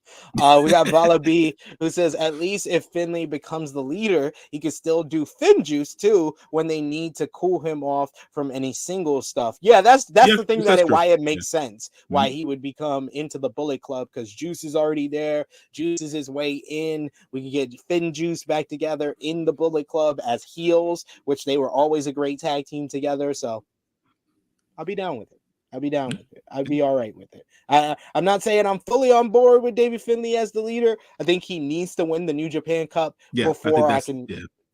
Speaker 2: We got Vala B who says at least if Finley becomes the leader, he can still do Fin Juice too when they need to cool him off from any single stuff. Yeah, that's the thing why it makes sense why he would become into the Bullet Club, because Juice is already there. Juice is his way in. We can get Fin Juice back together in the Bullet Club as heels, which they were always a great tag team together. So I'll be down with it. I'd be all right with it. I'm not saying I'm fully on board with David Finlay as the leader. I think he needs to win the New Japan Cup before I can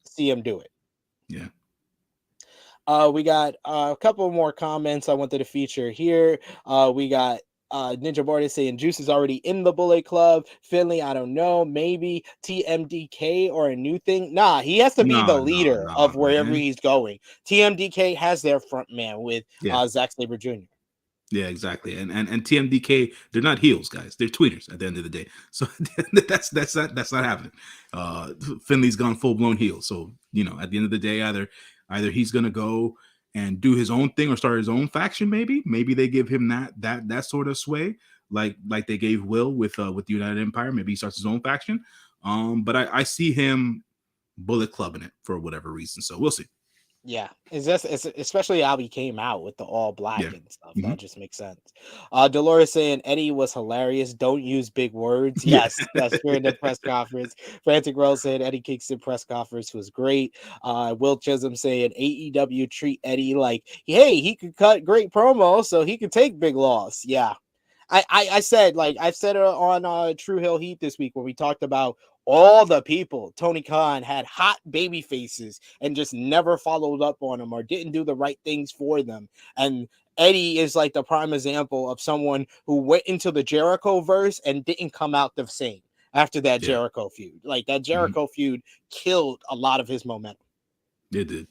Speaker 2: see him do it.
Speaker 3: Yeah.
Speaker 2: We got a couple more comments I wanted to feature here. We got Ninja Barty saying Juice is already in the Bullet Club. Finley, I don't know, maybe TMDK or a new thing. Nah, he has to be the leader of wherever he's going. TMDK has their front man with Zack Sabre Jr.
Speaker 3: Yeah, exactly. And TMDK, they're not heels, guys. They're tweeters at the end of the day. So that's not happening. Finley's gone full blown heel. So at the end of the day, either he's gonna go and do his own thing or start his own faction. Maybe they give him that sort of sway, like they gave Will with the United Empire. Maybe he starts his own faction. But I see him Bullet Clubbing it for whatever reason. So we'll see.
Speaker 2: Yeah, it's especially how he came out with the all black and stuff. That just makes sense. Dolores saying Eddie was hilarious. Don't use big words. Yes, during the press conference. Frantic Rose saying Eddie Kingston press conference was great. Will Chisholm saying AEW treat Eddie like, hey, he could cut great promo, so he could take big loss. Yeah. I said, like I've said it on True Hill Heat this week when we talked about all the people Tony Khan had hot baby faces and just never followed up on them or didn't do the right things for them. And Eddie is like the prime example of someone who went into the Jericho verse and didn't come out the same after that Jericho feud. Like that Jericho feud killed a lot of his momentum.
Speaker 3: It did.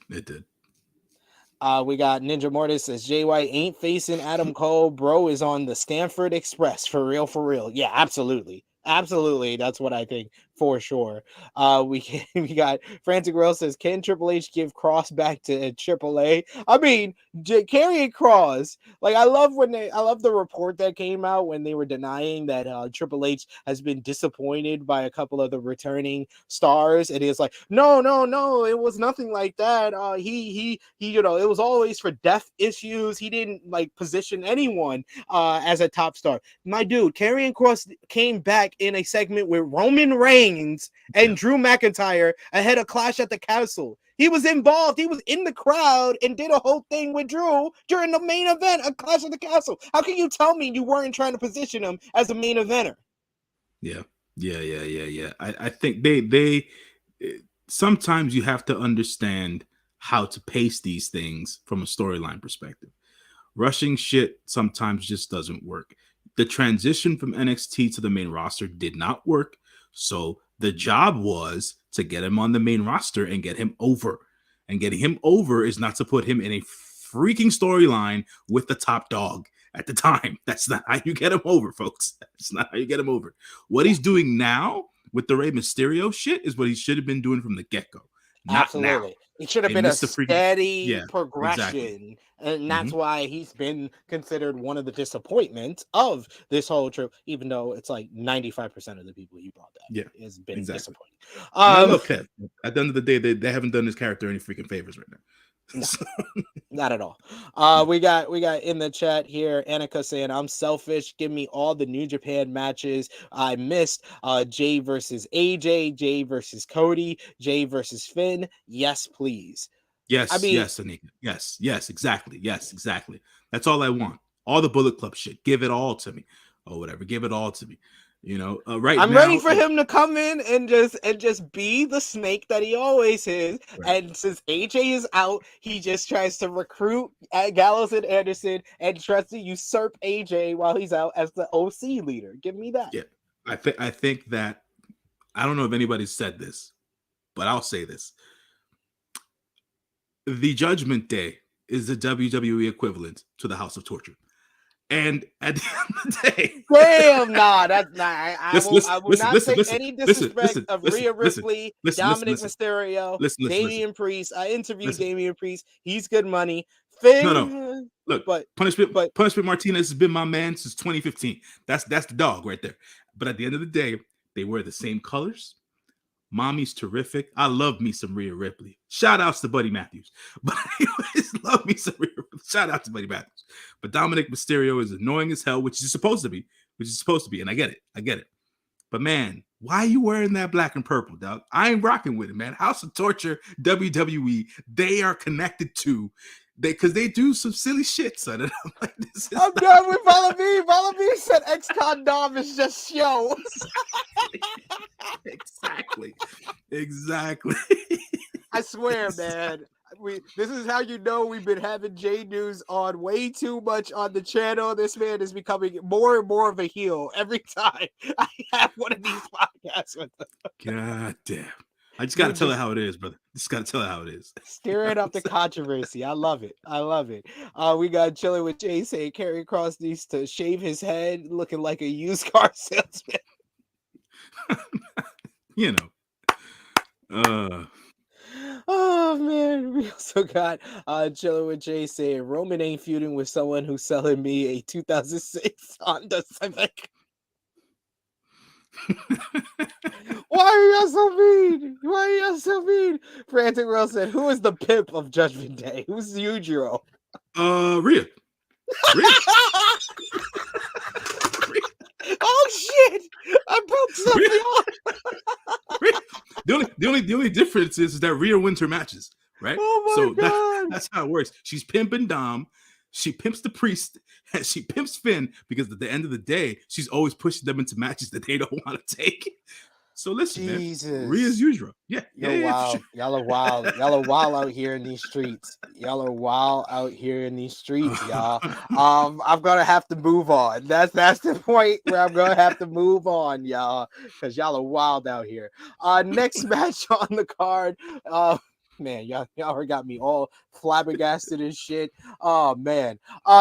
Speaker 2: We got Ninja Mortis says Jay White ain't facing Adam Cole. Bro is on the Stanford Express for real. Yeah, absolutely. That's what I think for sure. We got Frantic Rail says, can Triple H give Cross back to AAA? I mean, Karrion Kross, like I love the report that came out when they were denying that Triple H has been disappointed by a couple of the returning stars. It is like, no, it was nothing like that. He it was always for death issues. He didn't like position anyone as a top star. My dude, Karrion Kross came back in a segment with Roman Reigns and Drew McIntyre ahead of Clash at the Castle. He was involved. He was in the crowd and did a whole thing with Drew during the main event of Clash at the Castle. How can you tell me you weren't trying to position him as a main eventer?
Speaker 3: Yeah. I think they sometimes you have to understand how to pace these things from a storyline perspective. Rushing shit sometimes just doesn't work. The transition from NXT to the main roster did not work. So the job was to get him on the main roster and get him over. And getting him over is not to put him in a freaking storyline with the top dog at the time. That's not how you get him over, folks. That's not how you get him over. What he's doing now with the Rey Mysterio shit is what he should have been doing from the get-go. Not
Speaker 2: Absolutely.
Speaker 3: now.
Speaker 2: It should have been a steady progression.
Speaker 3: Exactly.
Speaker 2: And that's why he's been considered one of the disappointments of this whole trip, even though it's like 95% of the people he brought back has been disappointing.
Speaker 3: I love Kev. At the end of the day, they haven't done his character any freaking favors right now.
Speaker 2: No, not at all. We got in the chat here Annika saying, I'm selfish, give me all the New Japan matches I missed. Jay versus AJ, Jay versus Cody, Jay versus Finn. Yes, please.
Speaker 3: Yes, Anika. Yes, exactly. That's all I want. All the Bullet Club shit. Give it all to me. Or whatever. Give it all to me. Right
Speaker 2: I'm
Speaker 3: now,
Speaker 2: ready for him to come in and just be the snake that he always is. Right. And since AJ is out, he just tries to recruit Gallows and Anderson and tries to usurp AJ while he's out as the OC leader. Give me that.
Speaker 3: Yeah, I think that I don't know if anybody said this, but I'll say this. The Judgment Day is the WWE equivalent to the House of Torture. And at the end of the day,
Speaker 2: damn, nah, that's not. I will not take any disrespect of Rhea Ripley, Dominic Mysterio, Damian Priest. I interviewed Damian Priest. He's good money. Finn,
Speaker 3: no. Look, Punishment Martinez has been my man since 2015. That's the dog right there. But at the end of the day, they wear the same colors. Mommy's terrific. I love me some Rhea Ripley. Shout outs to Buddy Matthews. But anyways, love me some Rhea Ripley. Shout out to Buddy Matthews. But Dominic Mysterio is annoying as hell, which is supposed to be. And I get it. But man, why are you wearing that black and purple, dog? I ain't rocking with it, man. House of Torture, WWE, they are connected to because they do some silly shit, son. And I'm like,
Speaker 2: I'm done with Follow Me. Follow Me said ex-con Dom is just show.
Speaker 3: Exactly.
Speaker 2: I swear, man. This is how you know we've been having J-News on way too much on the channel. This man is becoming more and more of a heel every time I have one of these podcasts with him.
Speaker 3: God damn. I just got to tell her how it is, brother. Just got to tell her how it is.
Speaker 2: Stirring up the controversy. I love it. We got Chilling with Jay saying Karrion Kross needs to shave his head looking like a used car salesman.
Speaker 3: You know.
Speaker 2: Oh man, we also got Chilling with Jay saying Roman ain't feuding with someone who's selling me a 2006 Honda Civic. Why are you so mean? Frantic World said, who is the pimp of Judgment Day? Who's Yujiro?
Speaker 3: Rhea.
Speaker 2: Oh shit! I broke something off.
Speaker 3: The only difference is that Rhea wins her matches, right?
Speaker 2: Oh my god!
Speaker 3: That's how it works. She's pimping Dom, she pimps the Priest, and she pimps Finn because at the end of the day, she's always pushing them into matches that they don't want to take. So listen, man. Rhea's usual. Yeah.
Speaker 2: Wow.
Speaker 3: Sure.
Speaker 2: Y'all are wild. Y'all are wild out here in these streets. Y'all. I'm gonna have to move on. That's the point where I'm gonna have to move on, y'all, because y'all are wild out here. Next match on the card. Man, y'all got me all flabbergasted and shit. Oh man.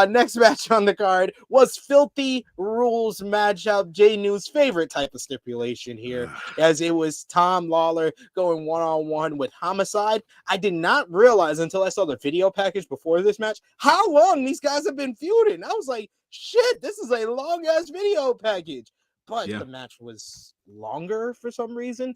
Speaker 2: Next match on the card was Filthy Rules matchup. J-News' favorite type of stipulation here, as it was Tom Lawler going one-on-one with Homicide. I did not realize until I saw the video package before this match how long these guys have been feuding. I was like, shit, this is a long-ass video package. But the match was longer for some reason.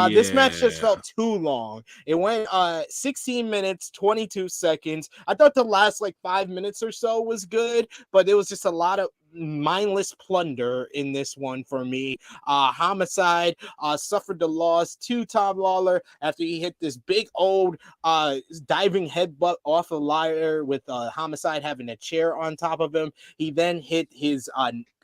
Speaker 2: This match just felt too long. It went 16 minutes, 22 seconds. I thought the last 5 minutes or so was good, but it was just a lot of mindless plunder in this one for me. Homicide suffered the loss to Tom Lawler after he hit this big old diving headbutt off a Liar with Homicide having a chair on top of him. He then hit his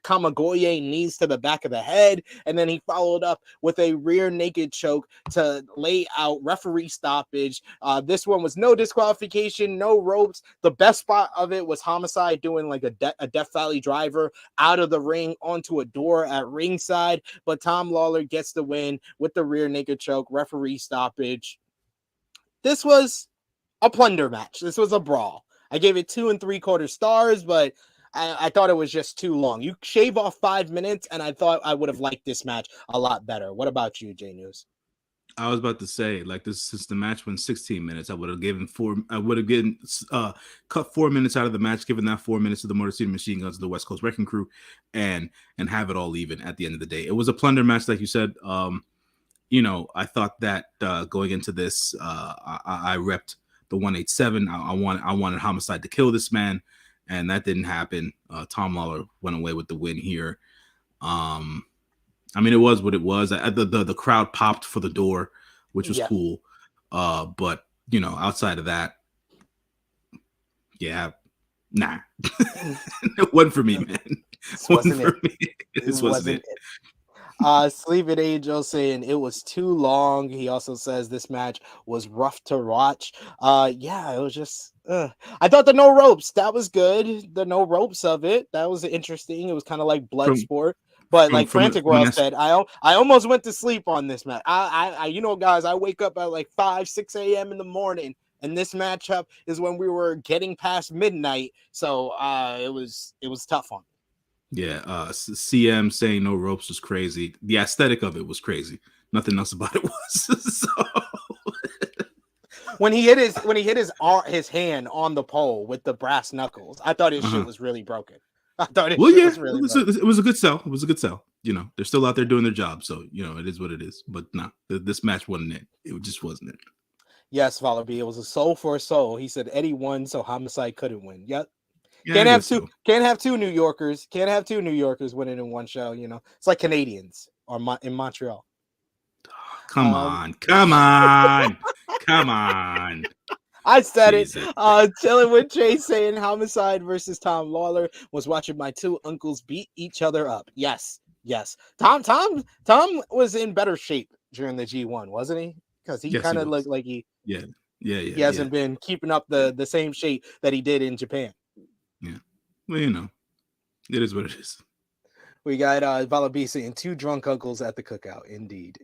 Speaker 2: Kamagoye knees to the back of the head, and then he followed up with a rear naked choke to lay out referee stoppage. This one was no disqualification, no ropes. The best spot of it was Homicide doing a Death Valley driver out of the ring onto a door at ringside, but Tom Lawler gets the win with the rear naked choke, referee stoppage. This was a plunder match. This was a brawl. I gave it 2 3/4 stars, but I thought it was just too long. You shave off 5 minutes, and I thought I would have liked this match a lot better. What about you, J-News?
Speaker 3: I was about to say, since the match went 16 minutes, I would have given 4. I would have given cut 4 minutes out of the match, given that 4 minutes to the Motor City Machine Guns, the West Coast Wrecking Crew, and have it all even at the end of the day. It was a plunder match, like you said. I thought that going into this, I repped the 187. I wanted Homicide to kill this man. And that didn't happen. Tom Lawler went away with the win here. It was what it was. The crowd popped for the door, which was cool. But outside of that, nah. It wasn't for me, man. It wasn't for me. This wasn't it.
Speaker 2: Sleeping Angel saying it was too long. He also says this match was rough to watch. It was just I thought the no ropes, that was good. The no ropes of it, that was interesting. It was kind of like blood sport. But Frantic World said, I almost went to sleep on this match. I guys, I wake up at 5, 6 a.m. in the morning and this matchup is when we were getting past midnight. So it was tough on me.
Speaker 3: Yeah, CM saying no ropes was crazy. The aesthetic of it was crazy. Nothing else about it was. So
Speaker 2: when he hit his hand on the pole with the brass knuckles, I thought his shit was really broken. I thought was really
Speaker 3: it was a good sell. It was a good sell. You know, they're still out there doing their job, so you know it is what it is. But nah, this match wasn't it. It just wasn't it.
Speaker 2: Yes, Father B. It was a soul for a soul. He said Eddie won, so Homicide couldn't win. Yep.
Speaker 3: Yeah,
Speaker 2: Can't have two New Yorkers. Can't have two New Yorkers winning in one show. You know, it's like Canadians or in Montreal.
Speaker 3: Come on.
Speaker 2: I said
Speaker 3: Jesus.
Speaker 2: it. Chilling with Jay saying Homicide versus Tom Lawler was watching my two uncles beat each other up. Yes. Tom was in better shape during the G1, wasn't he? Because he kind of looked like he hasn't been keeping up the same shape that he did in Japan.
Speaker 3: Yeah. Well, you know, it is what it is.
Speaker 2: We got Valabi saying two drunk uncles at the cookout. Indeed.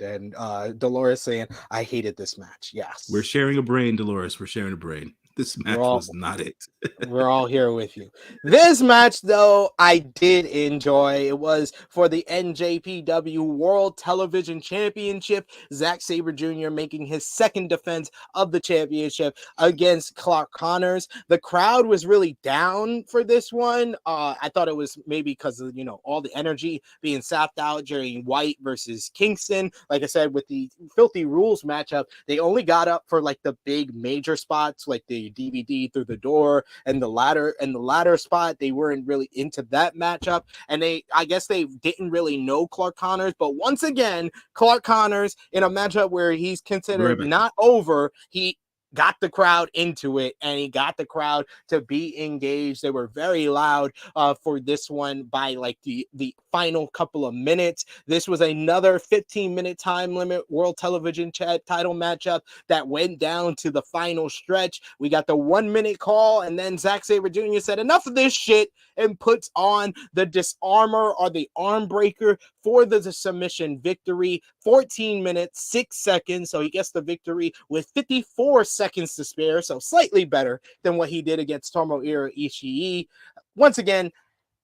Speaker 2: And Dolores saying, I hated this match. Yes.
Speaker 3: We're sharing a brain, Dolores. We're sharing a brain. This match was not it.
Speaker 2: We're all here with you. This match, though, I did enjoy. It was for the NJPW World Television Championship. Zack Sabre Jr. making his second defense of the championship against Clark Connors. The crowd was really down for this one. I thought it was maybe because of, all the energy being sapped out during White versus Kingston. Like I said, with the Filthy Rules matchup, they only got up for like the big major spots, like the DVD through the door and the ladder spot. They weren't really into that matchup, and I guess they didn't really know Clark Connors. But once again, Clark Connors in a matchup where he's considered not over, he got the crowd into it, and he got the crowd to be engaged. They were very loud for this one by like the final couple of minutes. This was another 15-minute time limit World Television title matchup that went down to the final stretch. We got the 1-minute call, and then Zack Sabre Jr. said, enough of this shit, and puts on the disarmor or the arm breaker for the submission victory. 14 minutes, 6 seconds. So he gets the victory with 54 seconds to spare. So slightly better than what he did against Tomohiro Ishii. Once again,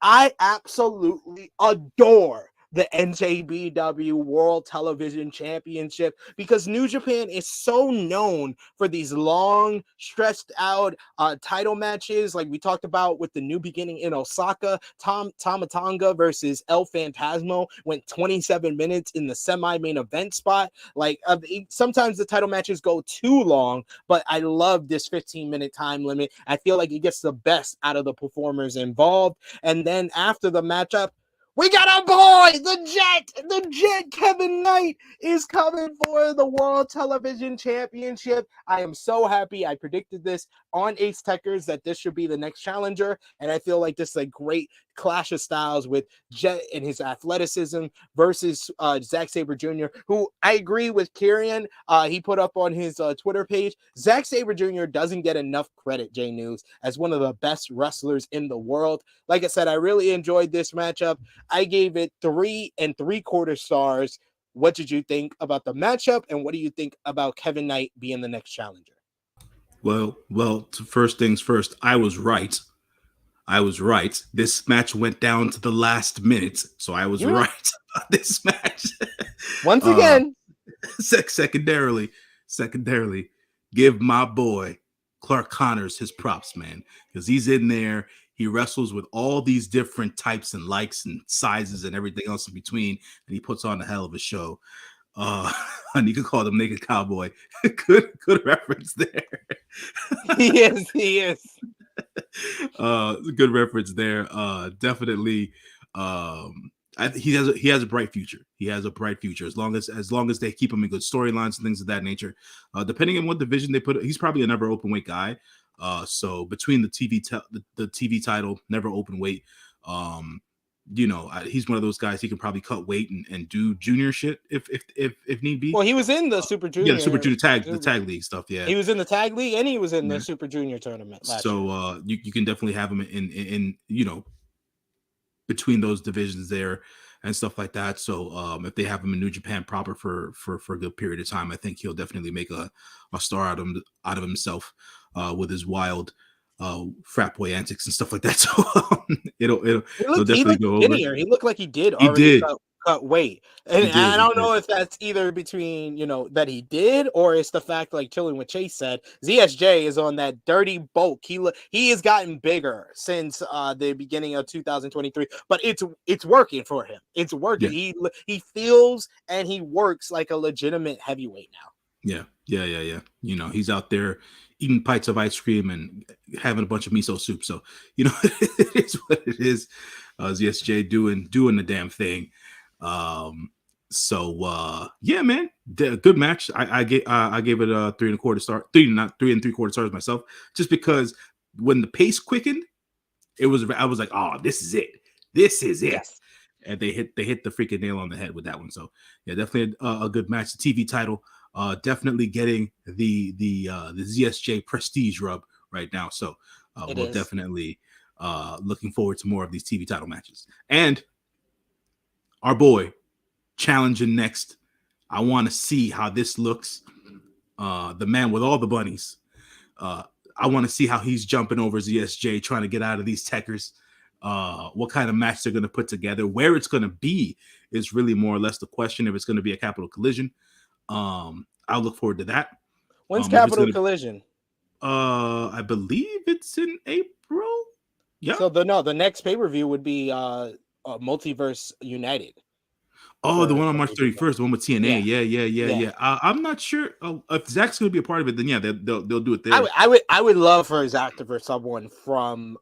Speaker 2: I absolutely adore the NJPW World Television Championship because New Japan is so known for these long, stretched out title matches, like we talked about with the New Beginning in Osaka. Tama Tonga versus El Phantasmo went 27 minutes in the semi-main event spot. Like sometimes the title matches go too long, but I love this 15-minute time limit. I feel like it gets the best out of the performers involved. And then after the matchup, we got our boy, the Jet Kevin Knight is coming for the World Television Championship. I am so happy. I predicted this on Ace Techers that this should be the next challenger, and I feel like this is a great clash of styles with Jet and his athleticism versus Zack Sabre Jr., who I agree with Kieran. He put up on his Twitter page, Zack Sabre Jr. doesn't get enough credit, J-News, as one of the best wrestlers in the world. Like I said, I really enjoyed this matchup. I gave it 3 3/4 stars. What did you think about the matchup, and what do you think about Kevin Knight being the next challenger?
Speaker 3: Well, first things first, I was right. This match went down to the last minute, so I was right about this match.
Speaker 2: Once again,
Speaker 3: secondarily, give my boy Clark Connors his props, man, because he's in there. He wrestles with all these different types and likes and sizes and everything else in between, and he puts on a hell of a show. And you could call him Naked Cowboy. good reference there.
Speaker 2: He is.
Speaker 3: Good reference there. Definitely. He has a bright future. He has a bright future as long as they keep him in good storylines and things of that nature. Depending on what division they put, he's probably a never open weight guy. So between the TV title, never open weight, he's one of those guys. He can probably cut weight and do junior shit if need be.
Speaker 2: Well, he was in the Super Junior,
Speaker 3: the Super Junior the tag league stuff. Yeah,
Speaker 2: he was in the tag league and he was in the Super Junior tournament last year.
Speaker 3: You can definitely have him in between those divisions there and stuff like that. So if they have him in New Japan proper for a good period of time, I think he'll definitely make a star out of himself with his wild frat boy antics and stuff like that. So it'll definitely go over.
Speaker 2: Skinnier. He looked like he did
Speaker 3: He
Speaker 2: already
Speaker 3: did.
Speaker 2: cut weight, and
Speaker 3: He did,
Speaker 2: I don't
Speaker 3: he
Speaker 2: know
Speaker 3: did.
Speaker 2: if that's either between that he did, or it's the fact, like Chilling with Chase said, ZSJ is on that dirty bulk. He has gotten bigger since the beginning of 2023, but it's working for him. It's working.
Speaker 3: Yeah.
Speaker 2: He feels and he works like a legitimate heavyweight now.
Speaker 3: Yeah. He's out there eating pints of ice cream and having a bunch of miso soup. So, it is what it is. ZSJ doing the damn thing. Yeah, man, good match. I gave it a 3.25 star, 3 3.75 stars myself, just because when the pace quickened, I was like, oh, this is it. Yes. And they hit the freaking nail on the head with that one. So yeah, definitely a good match. The TV title, definitely getting the ZSJ prestige rub right now. So we'll definitely looking forward to more of these TV title matches. And our boy challenging next. I want to see how this looks. The man with all the bunnies. I want to see how he's jumping over ZSJ, trying to get out of these techers. What kind of match they're going to put together. Where it's going to be is really more or less the question. If it's going to be a Capital Collision, I'll look forward to that.
Speaker 2: When's Capital Collision?
Speaker 3: I believe it's in April. Yeah.
Speaker 2: So the next pay-per-view would be Multiverse United.
Speaker 3: Oh, the one on March 31st, the one with TNA. Yeah. I'm not sure if Zach's going to be a part of it. Then yeah, they'll do it there.
Speaker 2: I would love for Zach to versus someone from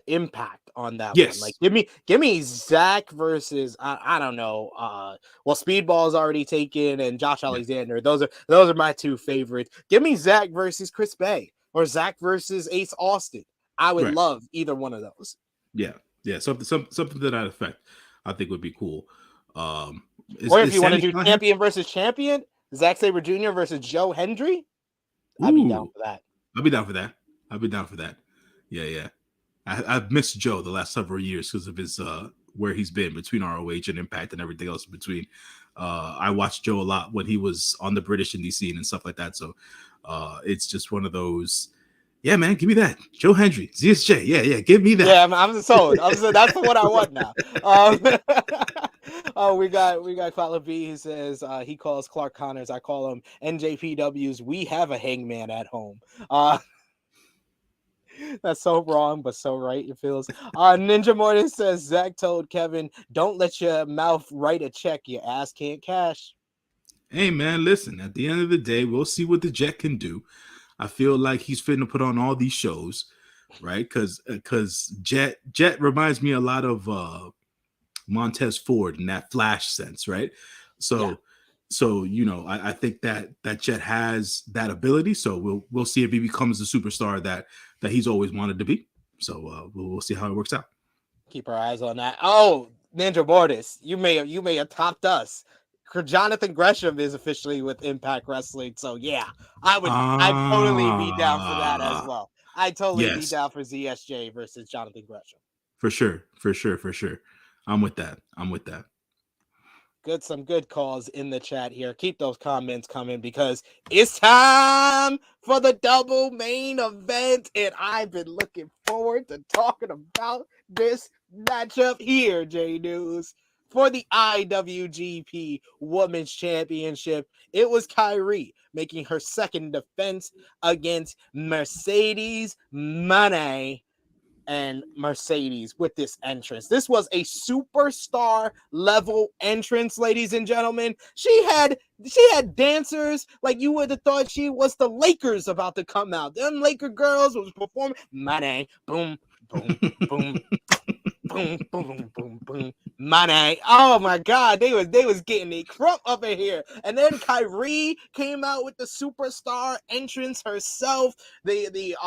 Speaker 2: Impact on that one. Like give me Zach versus I don't know. Well, Speedball's already taken, and Josh Alexander. Those are my two favorites. Give me Zach versus Chris Bay or Zach versus Ace Austin. I would love either one of those.
Speaker 3: Yeah. Something to that effect, I think would be cool.
Speaker 2: Or if you want to do champion versus champion, Zack Sabre Jr. versus Joe Hendry, I'd be down for that.
Speaker 3: I'll be down for that. Yeah. I've missed Joe the last several years because of his where he's been between ROH and Impact and everything else in between. I watched Joe a lot when he was on the British indie scene and stuff like that. So it's just one of those. Yeah, man, give me that. Joe Hendry, ZSJ. Yeah, give me that.
Speaker 2: Yeah, I'm sold. That's what I want now. We got Fatler B. He says he calls Clark Connors. I call him NJPW's. We have a hangman at home. That's so wrong, but so right. It feels. Ninja Morning says Zach told Kevin, "Don't let your mouth write a check. Your ass can't cash."
Speaker 3: Hey, man, listen. At the end of the day, we'll see what the Jet can do. I feel like he's fitting to put on all these shows, right? Because Jet reminds me a lot of Montez Ford in that Flash sense, right? So I think that Jet has that ability. So we'll see if he becomes the superstar that he's always wanted to be. So we'll see how it works out.
Speaker 2: Keep our eyes on that. Oh, Ninja Mortis, you may have topped us. Jonathan Gresham is officially with Impact Wrestling, so yeah, I'd totally be down for that as well. I'd totally be down for ZSJ versus Jonathan Gresham.
Speaker 3: For sure. I'm with that.
Speaker 2: Some good calls in the chat here. Keep those comments coming because it's time for the double main event, and I've been looking forward to talking about this matchup here, J-News. For the IWGP Women's Championship, it was KAIRI making her second defense against Mercedes Moné and Mercedes with this entrance. This was a superstar level entrance, ladies and gentlemen. She had dancers like you would have thought she was the Lakers about to come out. Them Laker girls was performing. Moné, boom, boom, boom. Boom, boom, boom, boom. Money. Oh my God, they was getting it crump up in here. And then KAIRI came out with the superstar entrance herself. The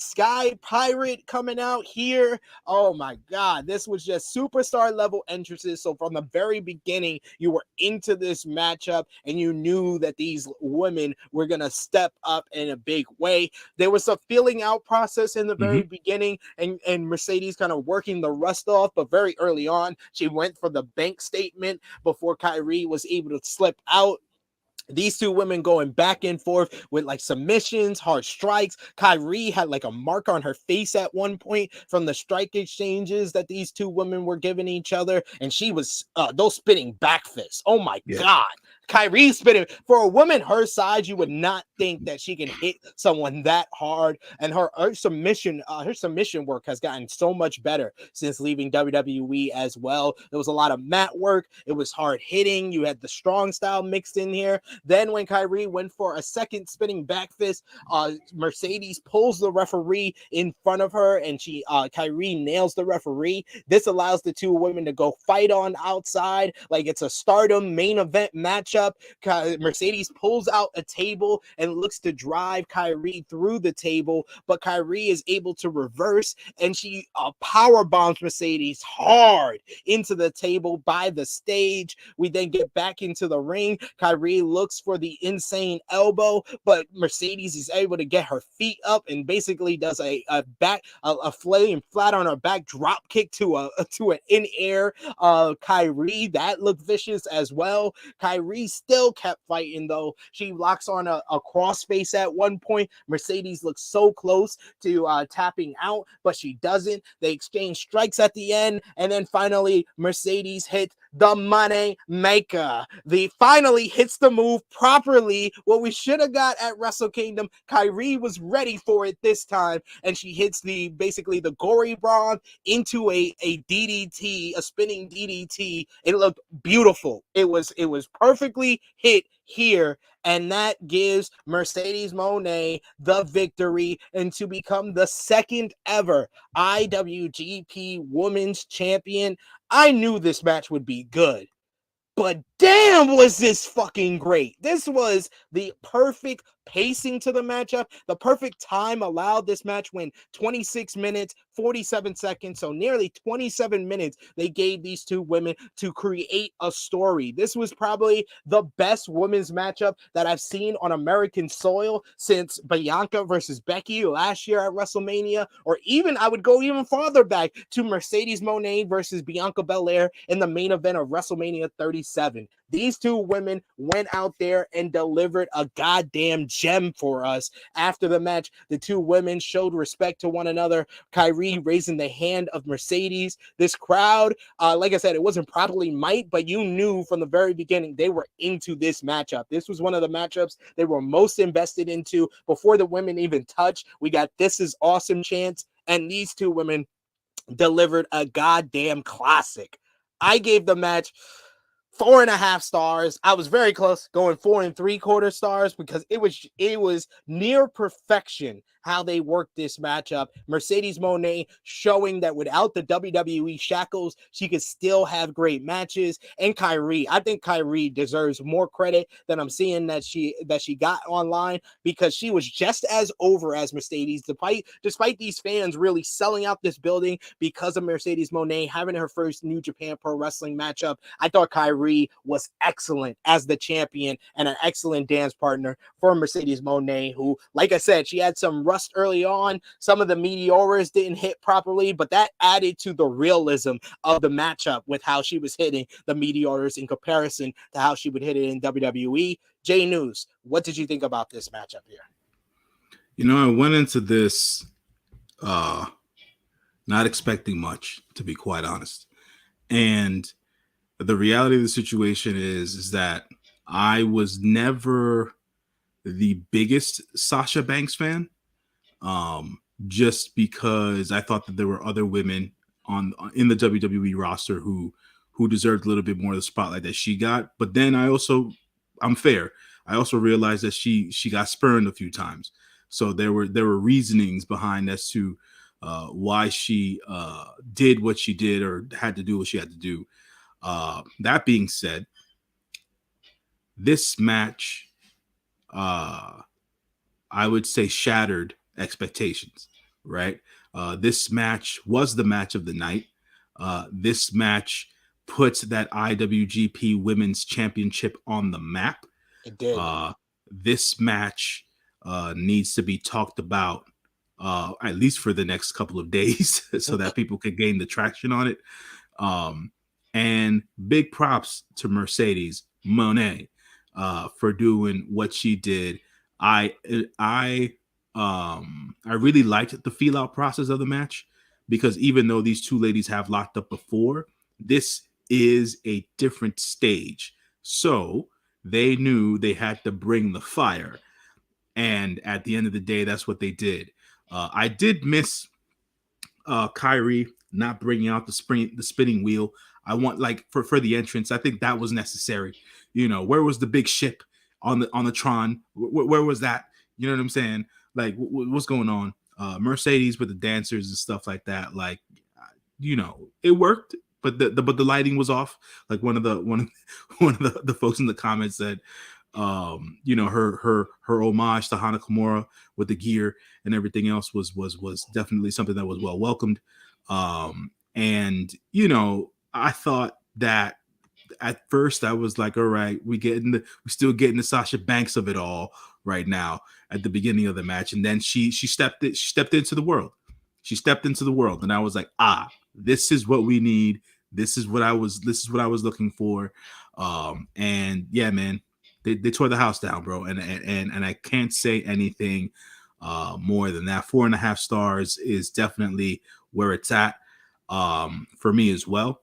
Speaker 2: Sky Pirate coming out here. Oh my God, this was just superstar level entrances. So from the very beginning, you were into this matchup and you knew that these women were gonna step up in a big way. There was a feeling out process in the very beginning, and Mercedes kind of worked working the rust off, but very early on, she went for the bank statement before KAIRI was able to slip out. These two women going back and forth with like submissions, hard strikes. KAIRI had like a mark on her face at one point from the strike exchanges that these two women were giving each other. And she was those spinning back fists. Oh my God. KAIRI spinning. For a woman her size, you would not think that she can hit someone that hard. And her submission work has gotten so much better since leaving WWE as well. There was a lot of mat work. It was hard hitting. You had the strong style mixed in here. Then when KAIRI went for a second spinning back fist, Mercedes pulls the referee in front of her, and KAIRI nails the referee. This allows the two women to go fight on outside like it's a Stardom main event matchup. Mercedes pulls out a table and looks to drive KAIRI through the table, but KAIRI is able to reverse, and she power bombs Mercedes hard into the table by the stage. We then get back into the ring. KAIRI looks for the insane elbow, but Mercedes is able to get her feet up and basically does a flame flat on her back drop kick to an in-air KAIRI. That looked vicious as well. KAIRI still kept fighting though. She locks on a crossface at one point. Mercedes looks so close to tapping out, but she doesn't. They exchange strikes at the end, and then finally Mercedes hits the money maker. The finally hits the move properly. What we should have got at Wrestle Kingdom. KAIRI was ready for it this time, and she hits basically the gory bomb into a DDT, a spinning DDT. It looked beautiful. It was perfectly hit here, and that gives Mercedes Moné the victory and to become the second ever IWGP Women's Champion. I knew this match would be good, but damn, was this fucking great. This was the perfect pacing to the matchup. The perfect time allowed. This match went 26 minutes, 47 seconds. So nearly 27 minutes they gave these two women to create a story. This was probably the best women's matchup that I've seen on American soil since Bianca versus Becky last year at WrestleMania, or even I would go even farther back to Mercedes Moné versus Bianca Belair in the main event of WrestleMania 37. These two women went out there and delivered a goddamn gem for us. After the match, the two women showed respect to one another. KAIRI raising the hand of Mercedes. This crowd, like I said, it wasn't properly mic'd, but you knew from the very beginning they were into this matchup. This was one of the matchups they were most invested into before the women even touched. We got "This is awesome" chants, and these two women delivered a goddamn classic. I gave the match 4.5 stars. I was very close going 4 3/4 stars because it was near perfection how they worked this matchup. Mercedes Moné showing that without the WWE shackles, she could still have great matches. And KAIRI, I think KAIRI deserves more credit than I'm seeing that she got online, because she was just as over as Mercedes, despite these fans really selling out this building because of Mercedes Moné having her first New Japan Pro Wrestling matchup. I thought KAIRI was excellent as the champion and an excellent dance partner for Mercedes Moné, who, like I said, she had some rust early on. Some of the meteors didn't hit properly, but that added to the realism of the matchup with how she was hitting the meteors in comparison to how she would hit it in WWE. J-News, what did you think about this matchup here?
Speaker 3: You know, I went into this not expecting much, to be quite honest. And the reality of the situation is that I was never the biggest Sasha Banks fan, just because I thought that there were other women in the WWE roster who deserved a little bit more of the spotlight that she got. But then I'm fair. I also realized that she got spurned a few times. So there were reasonings behind as to why she did what she did or had to do what she had to do. That being said, this match, I would say, shattered expectations, right? This match was the match of the night. This match puts that IWGP Women's Championship on the map.
Speaker 2: It did.
Speaker 3: This match needs to be talked about at least for the next couple of days, so that people could gain the traction on it. And big props to Mercedes Moné for doing what she did. I really liked the feel out process of the match, because even though these two ladies have locked up before, this is a different stage. So they knew they had to bring the fire. And at the end of the day, that's what they did. I did miss KAIRI not bringing out the spinning wheel. I want, like, for the entrance, I think that was necessary. You know, where was the big ship on the Tron? Where was that? You know what I'm saying? Like, what's going on? Mercedes with the dancers and stuff like that. Like, you know, it worked, but the lighting was off. Like one of the folks in the comments said, you know, her homage to Hana Kimura with the gear and everything else was definitely something that was well welcomed. And you know, I thought that at first I was like, all right, we still getting the Sasha Banks of it all right now at the beginning of the match. And then she stepped into the world. She stepped into the world, and I was like, this is what we need. This is what I was looking for. And yeah, man, they tore the house down, bro. And I can't say anything more than that. 4.5 stars is definitely where it's at for me as well.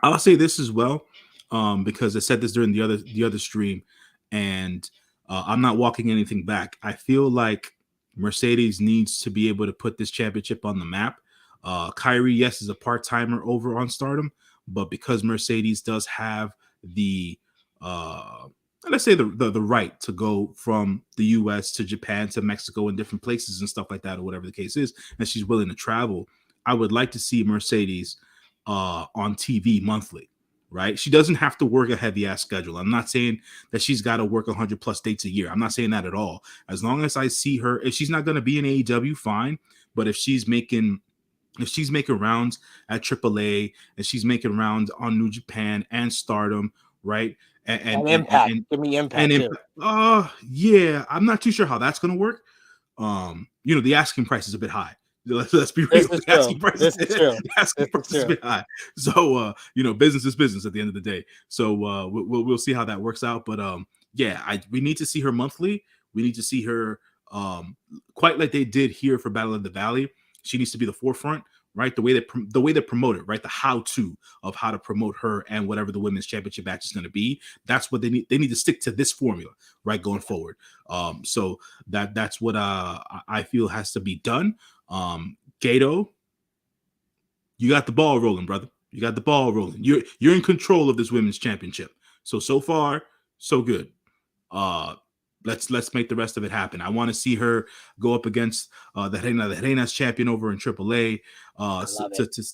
Speaker 3: I'll say this as well, because I said this during the other stream, and I'm not walking anything back. I feel like Mercedes needs to be able to put this championship on the map. KAIRI, yes, is a part-timer over on Stardom, but because Mercedes does have the let's say the right to go from the US to Japan to Mexico and different places and stuff like that, or whatever the case is, and she's willing to travel, I would like to see Mercedes on TV monthly, right? She doesn't have to work a heavy ass schedule. I'm not saying that she's got to work 100 plus dates a year. I'm not saying that at all. As long as I see her, if she's not going to be in AEW, fine. But if she's making rounds at AAA and she's making rounds on New Japan and Stardom, right?
Speaker 2: And Impact. Give me Impact too.
Speaker 3: Yeah, I'm not too sure how that's going to work. You know, the asking price is a bit high. Let's be real. The asking price is a bit high. So you know, business is business at the end of the day. So we'll see how that works out. But yeah, we need to see her monthly. We need to see her quite like they did here for Battle of the Valley. She needs to be the forefront, right? The way they promote it, right? The how-to of how to promote her and whatever the women's championship match is going to be. That's what they need. They need to stick to this formula, right, going forward. So that's what I feel has to be done. Gato, you got the ball rolling, brother. You got the ball rolling. You're in control of this women's championship. So far, so good. Let's make the rest of it happen. I want to see her go up against the Reina's champion over in AAA.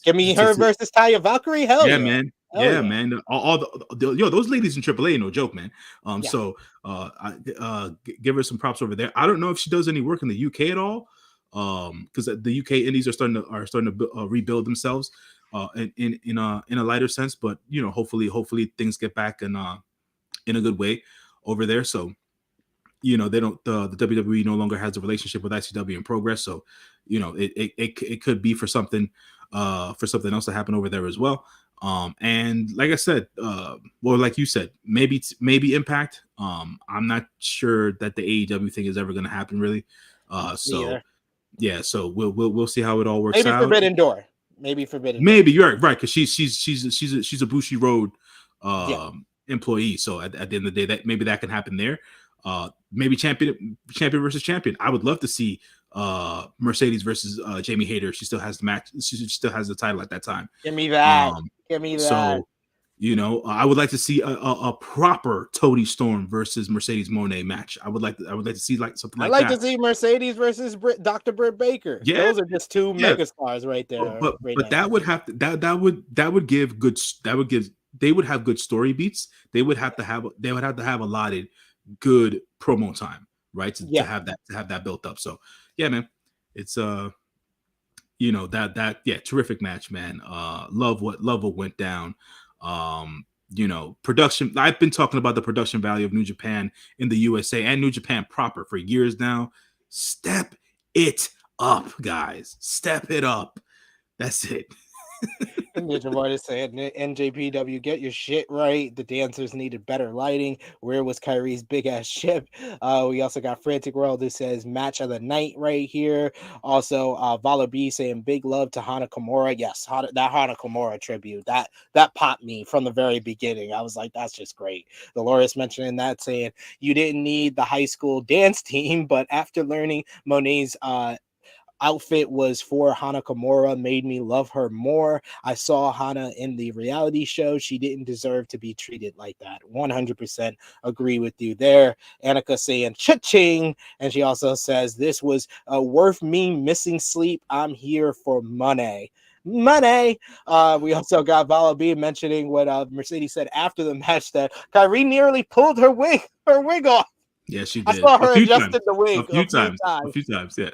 Speaker 2: Give me her versus Taya Valkyrie. Hell yeah,
Speaker 3: man. Yeah, man. All those ladies in AAA, no joke, man. So give her some props over there. I don't know if she does any work in the UK at all, because the UK indies are starting to rebuild themselves in a lighter sense. But you know, hopefully things get back in a good way over there. So you know, they don't the WWE no longer has a relationship with ICW in Progress, so you know it could be for something else to happen over there as well. And like I said, well, like you said, maybe Impact. I'm not sure that the AEW thing is ever going to happen, really. So yeah, so we'll see how it all works out.
Speaker 2: Forbidden Door. Maybe Forbidden.
Speaker 3: Maybe you're right, because she's a Bushi Road employee. So at the end of the day, that maybe that can happen there. Maybe champion versus champion. I would love to see Mercedes versus Jamie Hayter. She still has the match. She still has the title at that time.
Speaker 2: Give me that. Give me that.
Speaker 3: So, you know, I would like to see a proper Toni Storm versus Mercedes Moné match. I would like to see like something like that.
Speaker 2: I'd like to see Mercedes versus Dr. Britt Baker.
Speaker 3: Yeah,
Speaker 2: those are just two megastars right there.
Speaker 3: But that would have to that would give good. They would have good story beats. They would have to have allotted good promo time, right, to have that built up. So yeah, man, it's you know, terrific match, man. Love what went down. You know, production, I've been talking about the production value of New Japan in the USA and New Japan proper for years now. Step it up, guys. Step it up. That's it.
Speaker 2: Ninja Martis saying NJPW, get your shit right. The dancers needed better lighting. Where was KAIRI's big ass ship? We also got Frantic World who says match of the night right here. Also, Vala B saying big love to Hana Kimura. Yes, that Hana Kimura tribute that popped me from the very beginning. I was like, that's just great. Dolores mentioning that, saying you didn't need the high school dance team, but after learning Monet's outfit was for Hana Kimura made me love her more. I saw Hana in the reality show. She didn't deserve to be treated like that. 100% agree with you there. Annika saying cha-ching. And she also says, this was worth me missing sleep. I'm here for money. Money. We also got Vala B mentioning what Mercedes said after the match, that KAIRI nearly pulled her wig off.
Speaker 3: Yeah, she did.
Speaker 2: I saw her
Speaker 3: a few
Speaker 2: adjusting
Speaker 3: times.
Speaker 2: the wig
Speaker 3: A few times, yeah.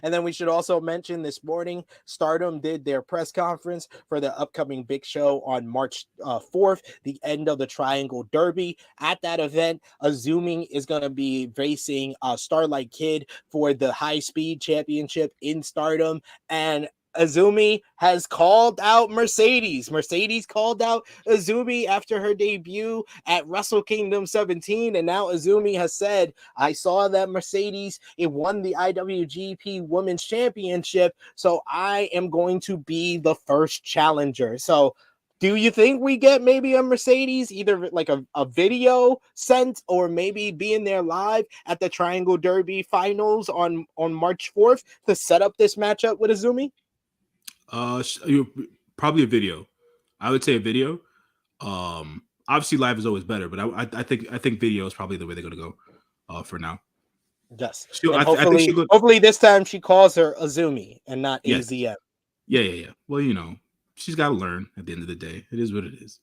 Speaker 2: And then we should also mention this morning, Stardom did their press conference for the upcoming big show on March 4th, the end of the Triangle Derby. At that event, Azumi is going to be facing Starlight Kid for the High Speed Championship in Stardom. And Azumi has called out Mercedes. Mercedes called out Azumi after her debut at Wrestle Kingdom 17. And now Azumi has said, I saw that Mercedes, it won the IWGP Women's Championship, so I am going to be the first challenger. So do you think we get maybe a Mercedes, either like a video sent or maybe being there live at the Triangle Derby finals on March 4th to set up this matchup with Azumi?
Speaker 3: Probably a video. I would say a video. Obviously live is always better, but I think video is probably the way they're gonna go for now.
Speaker 2: Yes.
Speaker 3: I
Speaker 2: hopefully,
Speaker 3: think
Speaker 2: hopefully this time she calls her Azumi and not AZM.
Speaker 3: Yeah. Well, she's got to learn at the end of the day. It is what it is.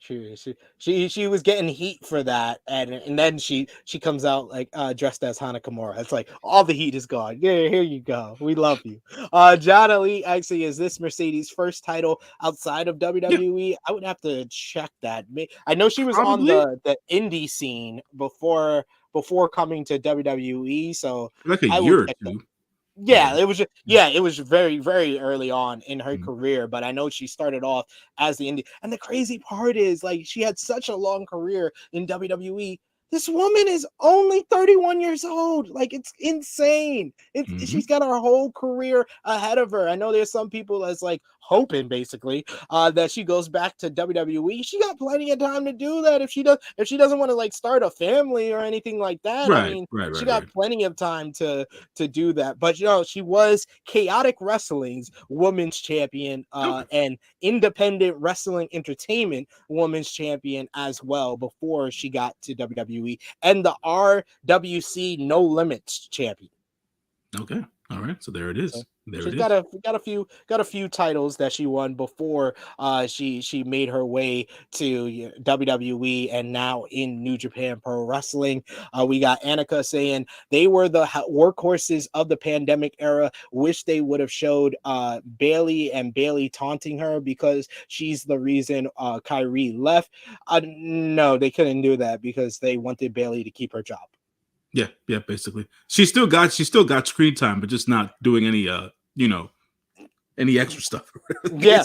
Speaker 2: She was getting heat for that, and then she comes out like dressed as Hana Kimura. It's like all the heat is gone. Yeah, here you go. We love you. John Ali actually, is this Mercedes' first title outside of WWE? Yeah. I would have to check that. I know she was probably on the indie scene before coming to WWE, so
Speaker 3: like a year or two.
Speaker 2: Yeah, it was very, very early on in her career, but I know she started off as the indie. And the crazy part is, like, she had such a long career in WWE. This woman is only 31 years old. Like, it's insane. She's got her whole career ahead of her. I know there's some people that's like hoping basically that she goes back to WWE. She got plenty of time to do that if she doesn't want to like start a family or anything like that.
Speaker 3: Right,
Speaker 2: I mean, she
Speaker 3: got
Speaker 2: plenty of time to do that. But she was Chaotic Wrestling's women's champion and Independent Wrestling Entertainment women's champion as well before she got to WWE, and the RWC No Limits champion.
Speaker 3: Okay. All right. So there it is.
Speaker 2: She's got a few titles that she won before she made her way to WWE and now in New Japan Pro Wrestling. We got Annika saying they were the workhorses of the pandemic era. Wish they would have showed Bailey and Bailey taunting her because she's the reason KAIRI left. No, they couldn't do that because they wanted Bailey to keep her job.
Speaker 3: Yeah, basically. She still got screen time, but just not doing any any extra stuff.
Speaker 2: Yeah,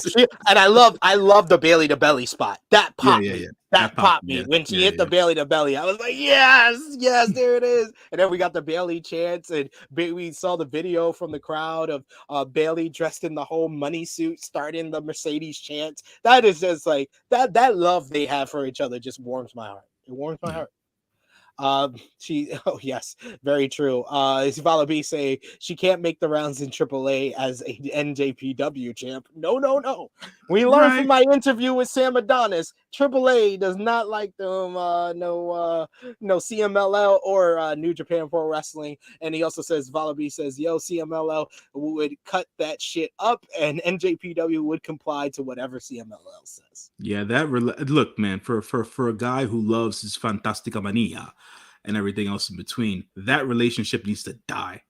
Speaker 2: and I love the Bailey to belly spot. That popped me. That popped me when she hit the Bailey to belly. I was like, yes, there it is. And then we got the Bailey chants, and we saw the video from the crowd of Bailey dressed in the whole money suit, starting the Mercedes chants. That is just like that love they have for each other just warms my heart. It warms my heart. Yes, very true. Vala B say she can't make the rounds in AAA as a NJPW champ. No. We learned from my interview with Sam Adonis, AAA does not like them. No CMLL or New Japan Pro Wrestling. And he also says, Vala B says, yo, CMLL would cut that shit up, and NJPW would comply to whatever CMLL says.
Speaker 3: Yeah, look, man, for a guy who loves his Fantastica Mania and everything else in between, that relationship needs to die.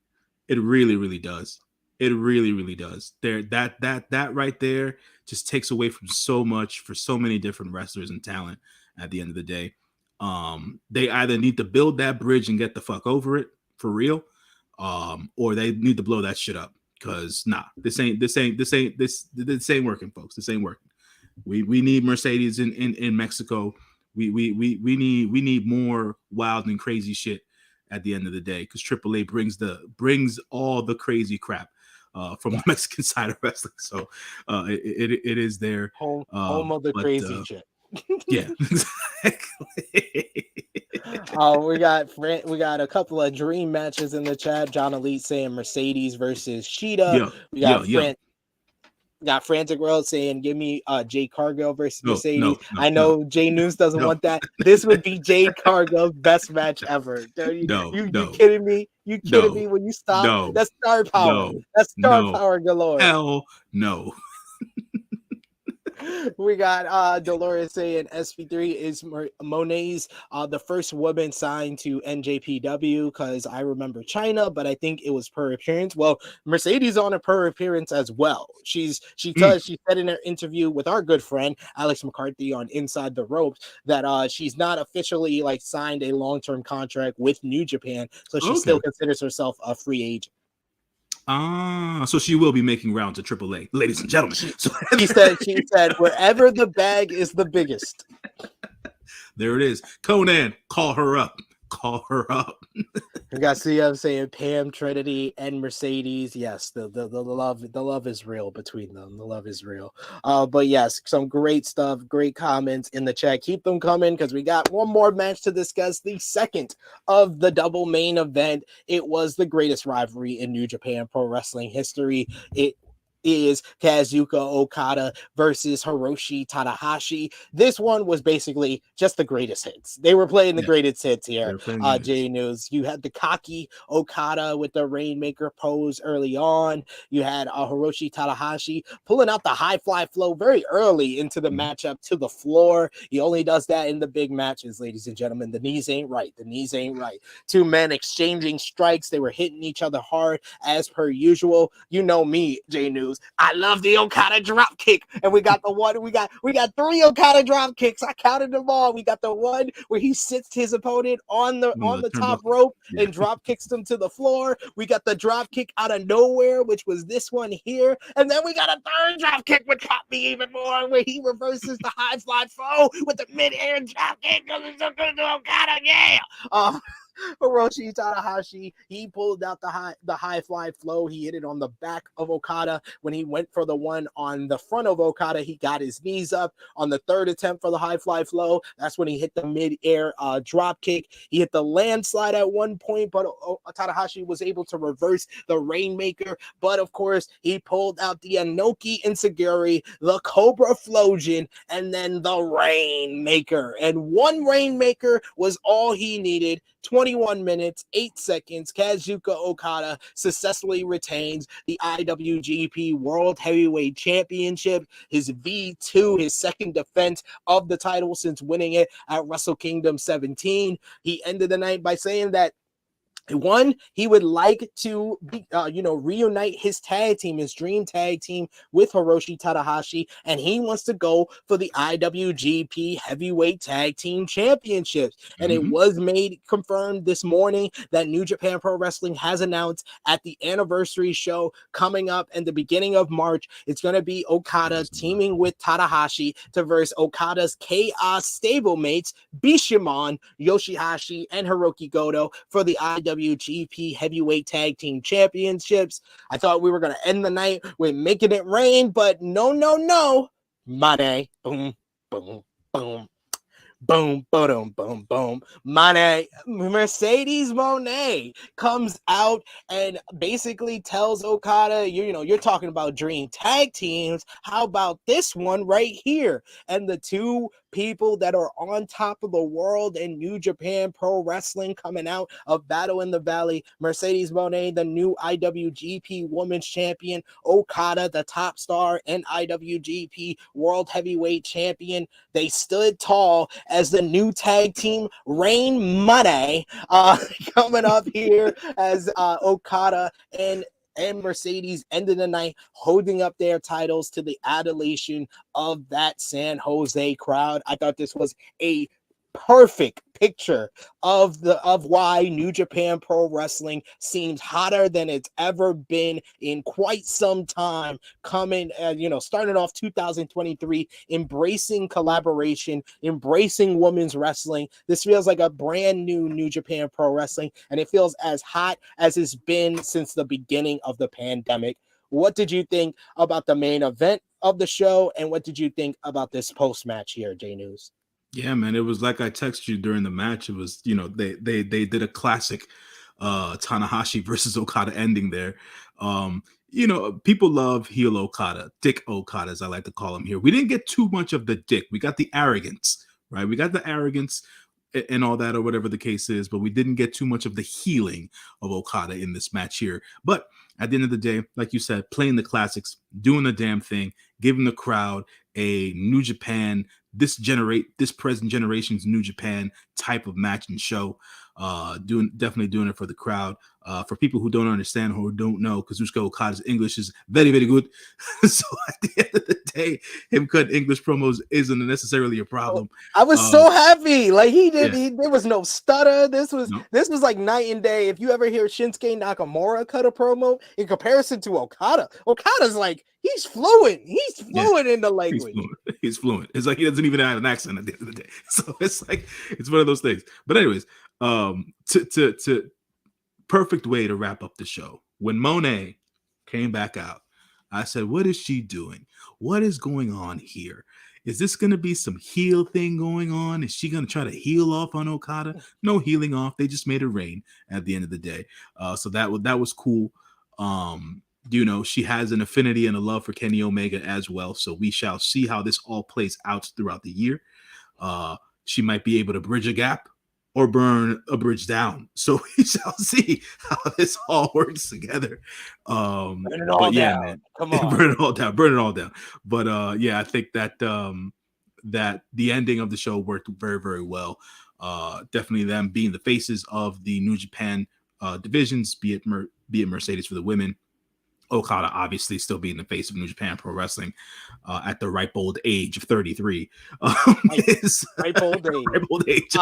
Speaker 3: It really, really does. It really, really does. That right there just takes away from so much for so many different wrestlers and talent at the end of the day. They either need to build that bridge and get the fuck over it for real, or they need to blow that shit up. Because this ain't working, folks. This ain't working. We need Mercedes in Mexico. We need more wild and crazy shit at the end of the day, because AAA brings all the crazy crap from the Mexican side of wrestling. So it is their
Speaker 2: home of the crazy shit.
Speaker 3: Yeah, exactly.
Speaker 2: We got a couple of dream matches in the chat. John Elite saying Mercedes versus Sheeta. We got Frantic World saying, give me Jade Cargill versus Mercedes. I know J-News doesn't want that. This would be Jade Cargill's best match ever. You kidding me? You kidding me when you stop?
Speaker 3: No.
Speaker 2: That's star power. That's star power galore.
Speaker 3: Hell no.
Speaker 2: We got Dolores saying SP3 is Moné's the first woman signed to NJPW, because I remember China, but I think it was per appearance. Well, Mercedes on a per appearance as well. She said in her interview with our good friend Alex McCarthy on Inside the Ropes that she's not officially like signed a long-term contract with New Japan, so she still considers herself a free agent.
Speaker 3: So she will be making rounds at AAA, ladies and gentlemen.
Speaker 2: She said, wherever the bag is the biggest.
Speaker 3: There it is. Conan, call her up.
Speaker 2: We got CM saying Pam, Trinity, and Mercedes. Yes, the love is real between them. The love is real. But yes, some great stuff, great comments in the chat. Keep them coming, because we got one more match to discuss, the second of the double main event. It was the greatest rivalry in New Japan Pro Wrestling history. It is Kazuchika Okada versus Hiroshi Tanahashi. This one was basically just the greatest hits. They were playing the greatest hits here. J-News. You had the cocky Okada with the Rainmaker pose early on. You had Hiroshi Tanahashi pulling out the high fly flow very early into the matchup to the floor. He only does that in the big matches, ladies and gentlemen. The knees ain't right. Two men exchanging strikes. They were hitting each other hard as per usual. You know me, J-News. I love the Okada drop kick, and we got we got 3 Okada drop kicks. I counted them all. We got the one where he sits his opponent on the top rope and drop kicks him to the floor. We got the drop kick out of nowhere, which was this one here, and then we got a third drop kick, which caught me even more, where he reverses the high fly flow with the mid-air drop kick. Okada, yeah. Hiroshi Tanahashi, he pulled out the high fly flow. He hit it on the back of Okada. When he went for the one on the front of Okada, he got his knees up on the third attempt for the high fly flow. That's when he hit the mid-air drop kick. He hit the landslide at one point, but Tanahashi was able to reverse the Rainmaker. But of course, he pulled out the Inoki Insaguri, the Cobra Flosion, and then the Rainmaker. And one Rainmaker was all he needed. 21 minutes, 8 seconds. Kazuchika Okada successfully retains the IWGP World Heavyweight Championship, his V2, his second defense of the title since winning it at Wrestle Kingdom 17. He ended the night by saying that one, he would like to reunite his tag team, his dream tag team with Hiroshi Tanahashi, and he wants to go for the IWGP Heavyweight Tag Team Championships. And it was confirmed this morning that New Japan Pro Wrestling has announced at the anniversary show coming up in the beginning of March, it's going to be Okada teaming with Tanahashi to verse Okada's Chaos stablemates, Bishamon, Yoshihashi, and Hiroki Goto for the IWGP Heavyweight Tag Team Championships. I thought we were going to end the night with making it rain, but no. Moné, boom, boom, boom. Boom, boom, boom, boom. Mercedes Moné comes out and basically tells Okada, you're talking about dream tag teams. How about this one right here? And the two people that are on top of the world in New Japan Pro Wrestling coming out of Battle in the Valley, Mercedes Moné, the new IWGP Women's Champion, Okada, the top star and IWGP World Heavyweight Champion. They stood tall as the new tag team Rain Moné coming up here as Okada and Mercedes ended the night holding up their titles to the adulation of that San Jose crowd. I thought this was a perfect picture of why New Japan Pro Wrestling seems hotter than it's ever been in quite some time. Coming, starting off 2023, embracing collaboration, embracing women's wrestling. This feels like a brand new New Japan Pro Wrestling, and it feels as hot as it's been since the beginning of the pandemic. What did you think about the main event of the show, and what did you think about this post-match here, J-News?
Speaker 3: Yeah, man, it was like I texted you during the match. It was, they did a classic Tanahashi versus Okada ending there. People love heel Okada, Dick Okada, as I like to call him here. We didn't get too much of the dick. We got the arrogance, right? We got the arrogance and all that, or whatever the case is, but we didn't get too much of the healing of Okada in this match here. But at the end of the day, like you said, playing the classics, doing the damn thing, giving the crowd a New Japan, this present generation's New Japan type of match and show. Definitely doing it for the crowd. For people who don't understand or don't know, Kazuchika Okada's English is very, very good. So at the end of the day, him cutting English promos isn't necessarily a problem.
Speaker 2: I was so happy. Like there was no stutter. This was like night and day. If you ever hear Shinsuke Nakamura cut a promo in comparison to Okada's like, he's fluent. He's fluent in the language.
Speaker 3: He's fluent. It's like he doesn't even have an accent at the end of the day. So it's like, it's one of those things. But anyways, to perfect way to wrap up the show. When Moné came back out, I said, what is she doing? What is going on here? Is this going to be some heel thing going on? Is she going to try to heel off on Okada? No healing off. They just made it rain at the end of the day. So that was cool. She has an affinity and a love for Kenny Omega as well. So we shall see how this all plays out throughout the year. She might be able to bridge a gap or burn a bridge down. So we shall see how this all works together.
Speaker 2: Burn it all down. Man. Come on.
Speaker 3: Burn it all down. But I think that that the ending of the show worked very, very well. Definitely them being the faces of the New Japan divisions, be it Mercedes for the women, Okada obviously still being the face of New Japan Pro Wrestling at the ripe old age of 33.
Speaker 2: Ripe old age.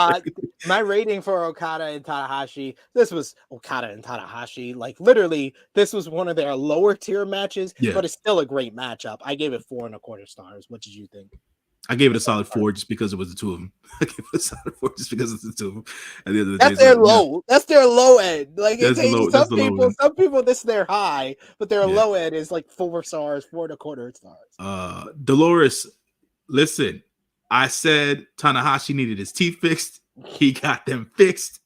Speaker 2: My rating for Okada and Tanahashi, this was Okada and Tanahashi. Like literally, this was one of their lower tier matches, but it's still a great matchup. I gave it 4.25 stars. What did you think?
Speaker 3: I gave it a solid 4 just because it was the two of them. I gave it a solid 4 just because it's the two of them. At the end of the
Speaker 2: That's
Speaker 3: day,
Speaker 2: their low. Yeah. That's their low end. Like some people, this is their high, but their low end is like 4 stars, 4.25 stars.
Speaker 3: Dolores, listen, I said Tanahashi needed his teeth fixed. He got them fixed.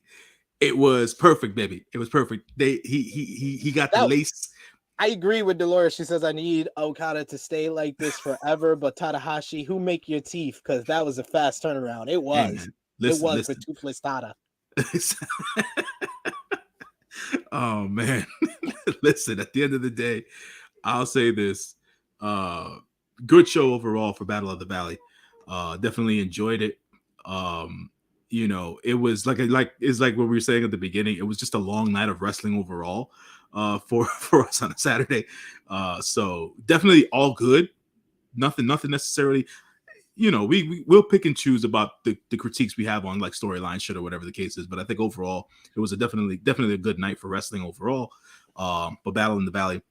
Speaker 3: It was perfect, baby. It was perfect. He got the lace.
Speaker 2: I agree with Dolores. She says, I need Okada to stay like this forever. But Tanahashi, who make your teeth? Because that was a fast turnaround. It was. Listen. For Toothless Tada.
Speaker 3: Oh, man. Listen, at the end of the day, I'll say this. Good show overall for Battle of the Valley. Definitely enjoyed it. It was it's like what we were saying at the beginning. It was just a long night of wrestling overall. For us on a Saturday. So definitely all good. Nothing necessarily, we'll pick and choose about the critiques we have on like storyline shit or whatever the case is. But I think overall it was definitely a good night for wrestling overall. But Battle in the Valley,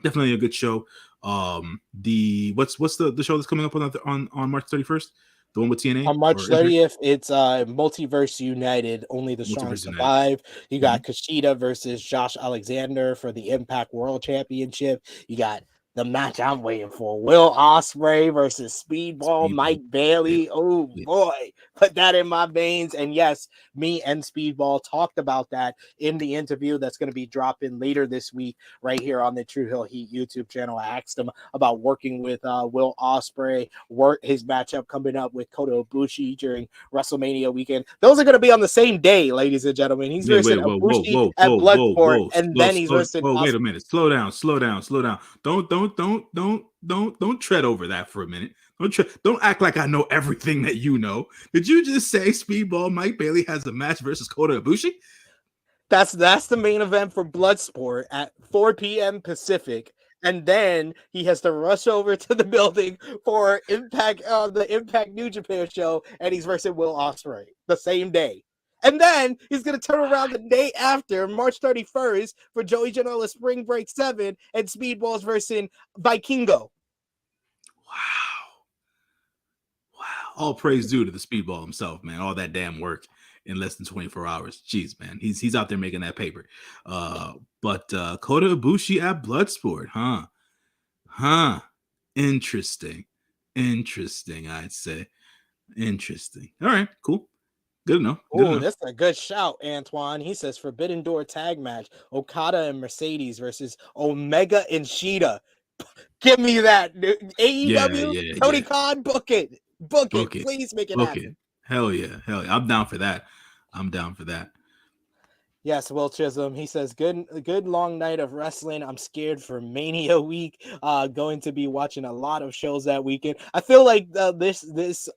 Speaker 3: definitely a good show. What's the show that's coming up on March 31st? The one with TNA?
Speaker 2: On March 30th, it's Multiverse United. Only the strong survive. You got Kushida versus Josh Alexander for the Impact World Championship. You got the match I'm waiting for. Will Ospreay versus Speedball Mike Bailey. Yeah. Oh, boy. Put that in my veins. And yes, me and Speedball talked about that in the interview that's going to be dropping later this week right here on the True Hill Heat YouTube channel. I asked him about working with Will Ospreay, his matchup coming up with Kota Ibushi during WrestleMania weekend. Those are going to be on the same day, ladies and gentlemen. He's versing Ibushi at Bloodsport, and then he's versing Ospreay.
Speaker 3: Wait a minute. Slow down. Don't tread over that for a minute. Don't act like I know everything that you know. Did you just say Speedball Mike Bailey has a match versus Kota Ibushi?
Speaker 2: That's the main event for Bloodsport at 4 p.m. Pacific. and then he has to rush over to the building for the Impact New Japan show, and he's versus Will Ospreay the same day. And then he's going to turn around the day after, March 31st, for Joey Janela's Spring Break 7 and Speedballs versus Vikingo.
Speaker 3: Wow. All praise due to the Speedball himself, man. All that damn work in less than 24 hours. Jeez, man. He's out there making that paper. But Kota Ibushi at Bloodsport, huh? Interesting, I'd say. Interesting. All right, cool. Good enough.
Speaker 2: Oh, that's a good shout, Antoine. He says Forbidden Door tag match: Okada and Mercedes versus Omega and Shida. Give me that, dude. AEW, Tony Khan, book it. Please make it happen.
Speaker 3: Hell yeah. I'm down for that.
Speaker 2: Yes, Will Chisholm. He says, good long night of wrestling. I'm scared for Mania week. Going to be watching a lot of shows that weekend. I feel like this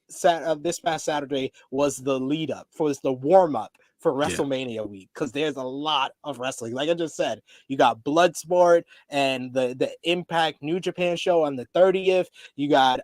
Speaker 2: past Saturday was the lead up, was the warm up for WrestleMania week, because there's a lot of wrestling. Like I just said, you got Bloodsport and the Impact New Japan show on the 30th. You got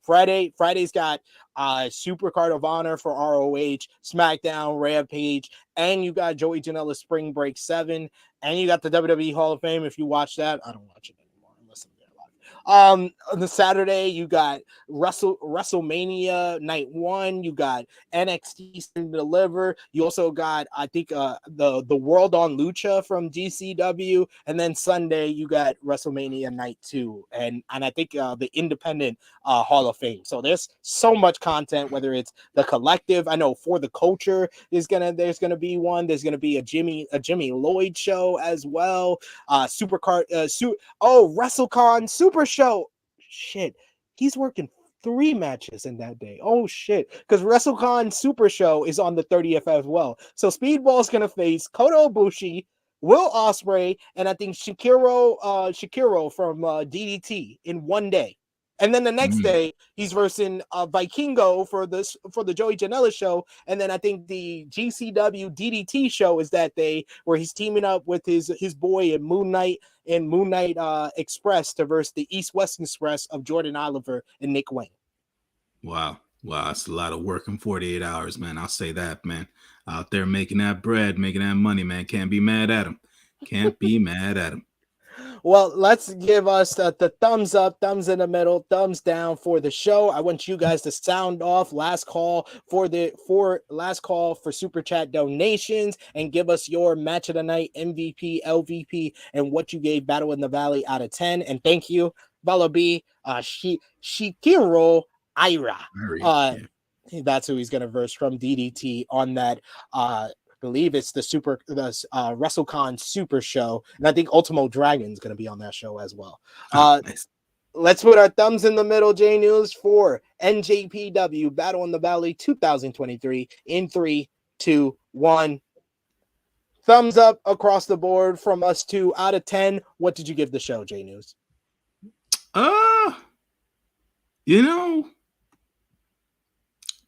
Speaker 2: Friday's got Supercard of Honor for ROH, SmackDown, Rampage, and you got Joey Janela's Spring Break 7, and you got the WWE Hall of Fame. If you watch that, I don't watch it anymore unless I'm there live. On the Saturday, you got WrestleMania Night 1. You got NXT Stand Deliver. You also got, I think, the World on Lucha from GCW. And then Sunday, you got WrestleMania Night 2. And I think the Independent Hall of Fame. So there's so much content, whether it's the collective. I know For the Culture there's gonna be one. There's gonna be a Jimmy Lloyd show as well. WrestleCon Super Show. Shit, he's working 3 matches in that day. Oh shit, because WrestleCon Super Show is on the 30th as well. So Speedball's gonna face Kota Ibushi, Will Ospreay, and I think Shakiro from DDT in one day. And then the next day, he's versing Vikingo for the Joey Janela show. And then I think the GCW DDT show is that day, where he's teaming up with his boy in Moon Knight Express to verse the East West Express of Jordan Oliver and Nick Wayne. Wow,
Speaker 3: that's a lot of work in 48 hours, man. I'll say that, man. Out there making that bread, making that money, man. Can't be mad at him.
Speaker 2: Well, let's give us the thumbs up, thumbs in the middle, thumbs down for the show. I want you guys to sound off last call for super chat donations, and give us your match of the night, MVP, LVP, and what you gave Battle in the Valley out of 10. And thank you, Bala B, Shikiro Ira. That's who he's going to verse from DDT on that. I believe it's the WrestleCon Super Show, and I think Ultimo Dragon's going to be on that show as well. Nice. Let's put our thumbs in the middle, J-News, for NJPW Battle in the Valley 2023 in 3, 2, 1. Thumbs up across the board from us 2 out of 10. What did you give the show, J-News?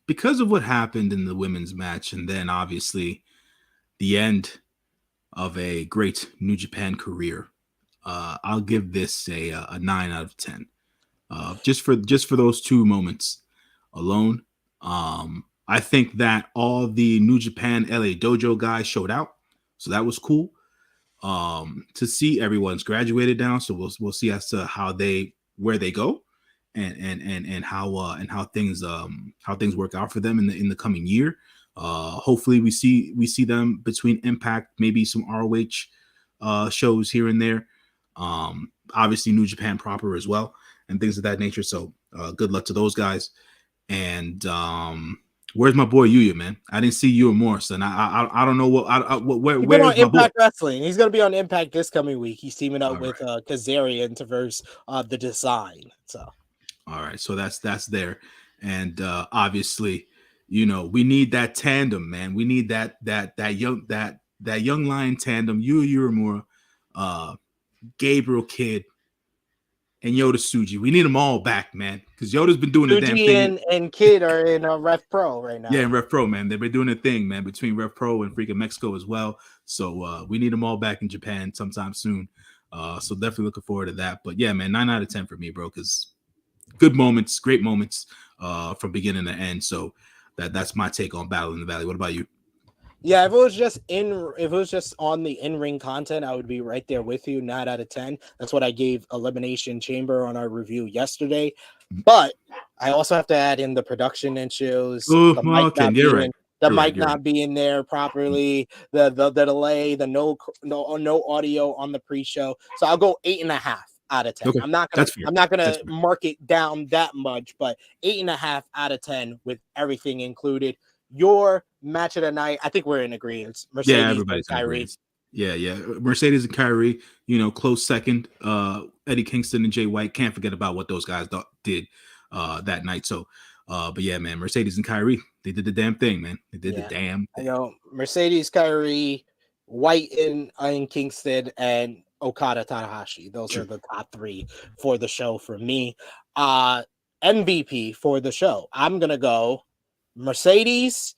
Speaker 3: Because of what happened in the women's match, and then obviously the end of a great New Japan career, I'll give this a 9 out of 10. Just for those 2 moments alone. I think that all the New Japan LA Dojo guys showed out, so that was cool. To see everyone's graduated down, so we'll see as to where they go, and how things work out for them in the coming year. Hopefully we see them between Impact, maybe some ROH shows here and there. Obviously New Japan proper as well, and things of that nature. So good luck to those guys. And where's my boy Yuya, man? I didn't see you and Morrison. I don't know where's my
Speaker 2: Impact
Speaker 3: boy?
Speaker 2: Wrestling. He's gonna be on Impact this coming week. He's teaming up with Kazarian to verse the Design. So
Speaker 3: all right, so that's there. And obviously, we need that tandem, man. We need that young lion tandem, Yuya Uemura, Gabriel Kidd, and Yoda Tsuji. We need them all back, man, because Yoda's been doing the damn thing.
Speaker 2: And Kidd are in Rev Pro right now.
Speaker 3: Yeah, in Rev Pro, man. They've been doing a thing, man, between Rev Pro and freaking Mexico as well. So we need them all back in Japan sometime soon. So definitely looking forward to that. But yeah, man, 9 out of 10 for me, bro, because good moments, great moments from beginning to end. So that's my take on Battle in the Valley. What about you?
Speaker 2: Yeah, if it was just on the in-ring content, I would be right there with you. 9 out of 10. That's what I gave Elimination Chamber on our review yesterday. But I also have to add in the production issues, the mic
Speaker 3: Okay,
Speaker 2: not
Speaker 3: you're
Speaker 2: being
Speaker 3: right.
Speaker 2: the
Speaker 3: You're
Speaker 2: mic
Speaker 3: right, you're
Speaker 2: not
Speaker 3: right.
Speaker 2: being there properly, the delay, the no audio on the pre-show. So I'll go 8.5 out of 10.
Speaker 3: Okay,
Speaker 2: I'm not
Speaker 3: that's fair.
Speaker 2: gonna mark it down that much, but 8.5 out of 10 with everything included. Your match of the night, I think we're in agreement. Mercedes
Speaker 3: Yeah, everybody's
Speaker 2: and
Speaker 3: in
Speaker 2: KAIRI.
Speaker 3: agreement. Yeah. Mercedes and KAIRI, close second. Eddie Kingston and Jay White. Can't forget about what those guys did that night. So, but yeah, man, Mercedes and KAIRI, they did the damn thing, man. They did the damn thing.
Speaker 2: I know Mercedes, KAIRI, White in Kingston, and Okada Tanahashi. Those are the top 3 for the show for me. MVP for the show. I'm gonna go Mercedes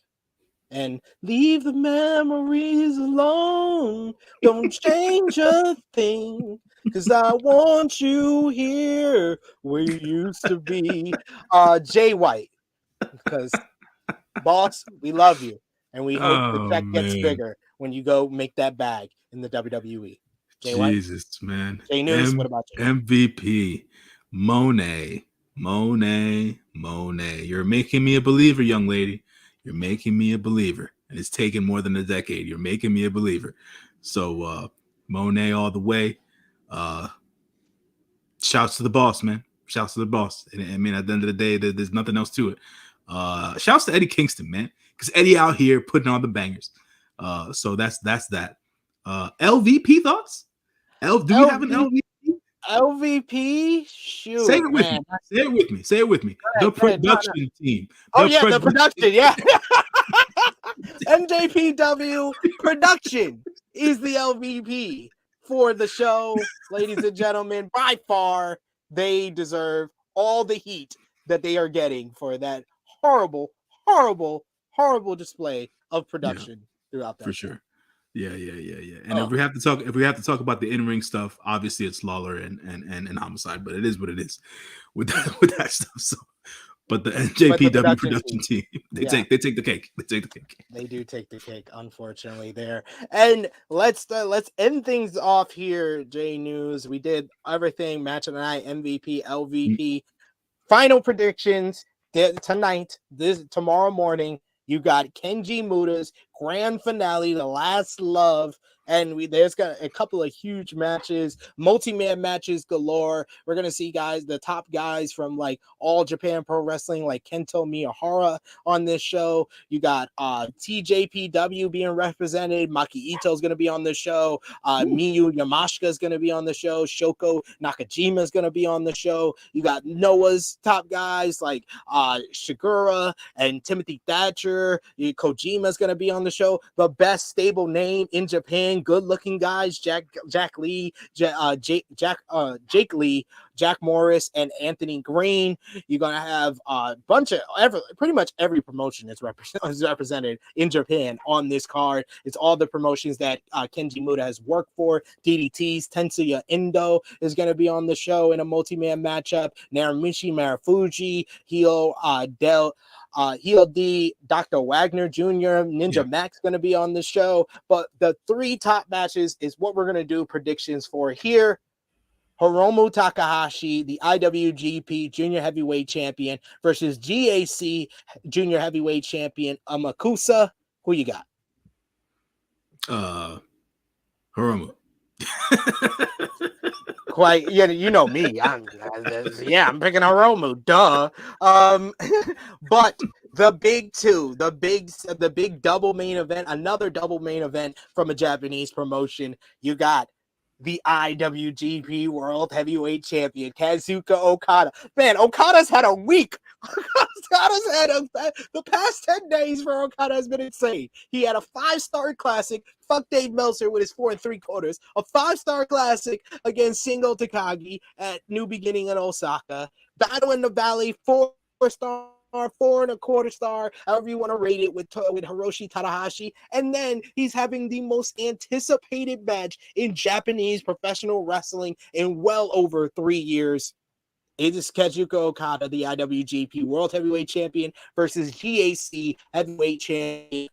Speaker 2: and leave the memories alone. Don't change a thing, cause I want you here where you used to be. Jay White, because boss, we love you, and we hope the check gets bigger when you go make that bag in the WWE. Jay White,
Speaker 3: Jesus, man.
Speaker 2: J-News, what about you?
Speaker 3: MVP, Moné. You're making me a believer, young lady. You're making me a believer. And it's taken more than a decade. You're making me a believer. So Moné all the way. Shouts to the boss, man. Shouts to the boss. And I mean, at the end of the day, there's nothing else to it. Shouts to Eddie Kingston, man. Because Eddie out here putting on the bangers. So that's that. LVP thoughts? Do we have an LVP?
Speaker 2: LVP? Shoot,
Speaker 3: Say it with
Speaker 2: man.
Speaker 3: me. Say it with me. Say it with me. The production team.
Speaker 2: The production, yeah. NJPW production is the LVP for the show, ladies and gentlemen. By far, they deserve all the heat that they are getting for that horrible display of production throughout that
Speaker 3: for
Speaker 2: show.
Speaker 3: sure. Yeah. And if we have to talk about the in-ring stuff, obviously it's Lawler and Homicide, but it is what it is with that stuff. So, but the NJPW production team, they take the cake. They take the cake.
Speaker 2: They do take the cake, unfortunately, there. And let's end things off here, J-News. We did everything, match of the night, MVP, LVP. Final predictions tonight, tomorrow morning. You got Kenji Muta's grand finale, The Last Love, and there's got a couple of huge matches, multi-man matches galore. We're gonna see the top guys from like All Japan Pro Wrestling, like Kento Miyahara on this show. You got TJPW being represented. Maki Ito is gonna be on the show. Miyu Yamashita is gonna be on the show. Shoko Nakajima is gonna be on the show. You got Noah's top guys like Shigura and Timothy Thatcher. Kojima is gonna be on the show. The best stable name in Japan, good-looking guys, Jack Lee, Jake Lee, Jack Morris, and Anthony Green. You're gonna have a bunch of pretty much every promotion is represented in Japan on this card. It's all the promotions that Kenji Muta has worked for. DDT's Tetsuya Endo is going to be on the show in a multi-man matchup. Naramichi Marufuji, Heel D, Dr. Wagner Jr., Ninja Max going to be on the show. But the 3 top matches is what we're going to do predictions for here. Hiromu Takahashi, the IWGP Junior Heavyweight Champion, versus GAC Junior Heavyweight Champion Amakusa. Who you got?
Speaker 3: Hiromu.
Speaker 2: Quite, you know me. I'm picking Hiromu. Duh. But the big 2, the big double main event, another double main event from a Japanese promotion. You got the IWGP World Heavyweight Champion, Kazuchika Okada. Man, Okada's had a week. The past 10 days for Okada has been insane. He had a 5-star classic. Fuck Dave Meltzer with his 4 3/4. A 5-star classic against Shingo Takagi at New Beginning in Osaka. Battle in the Valley, 4-star 4.25 star, however you want to rate it, with Hiroshi Tanahashi. And then he's having the most anticipated match in Japanese professional wrestling in well over 3 years. It is Kazuchika Okada, the IWGP World Heavyweight Champion, versus GAC Heavyweight Champion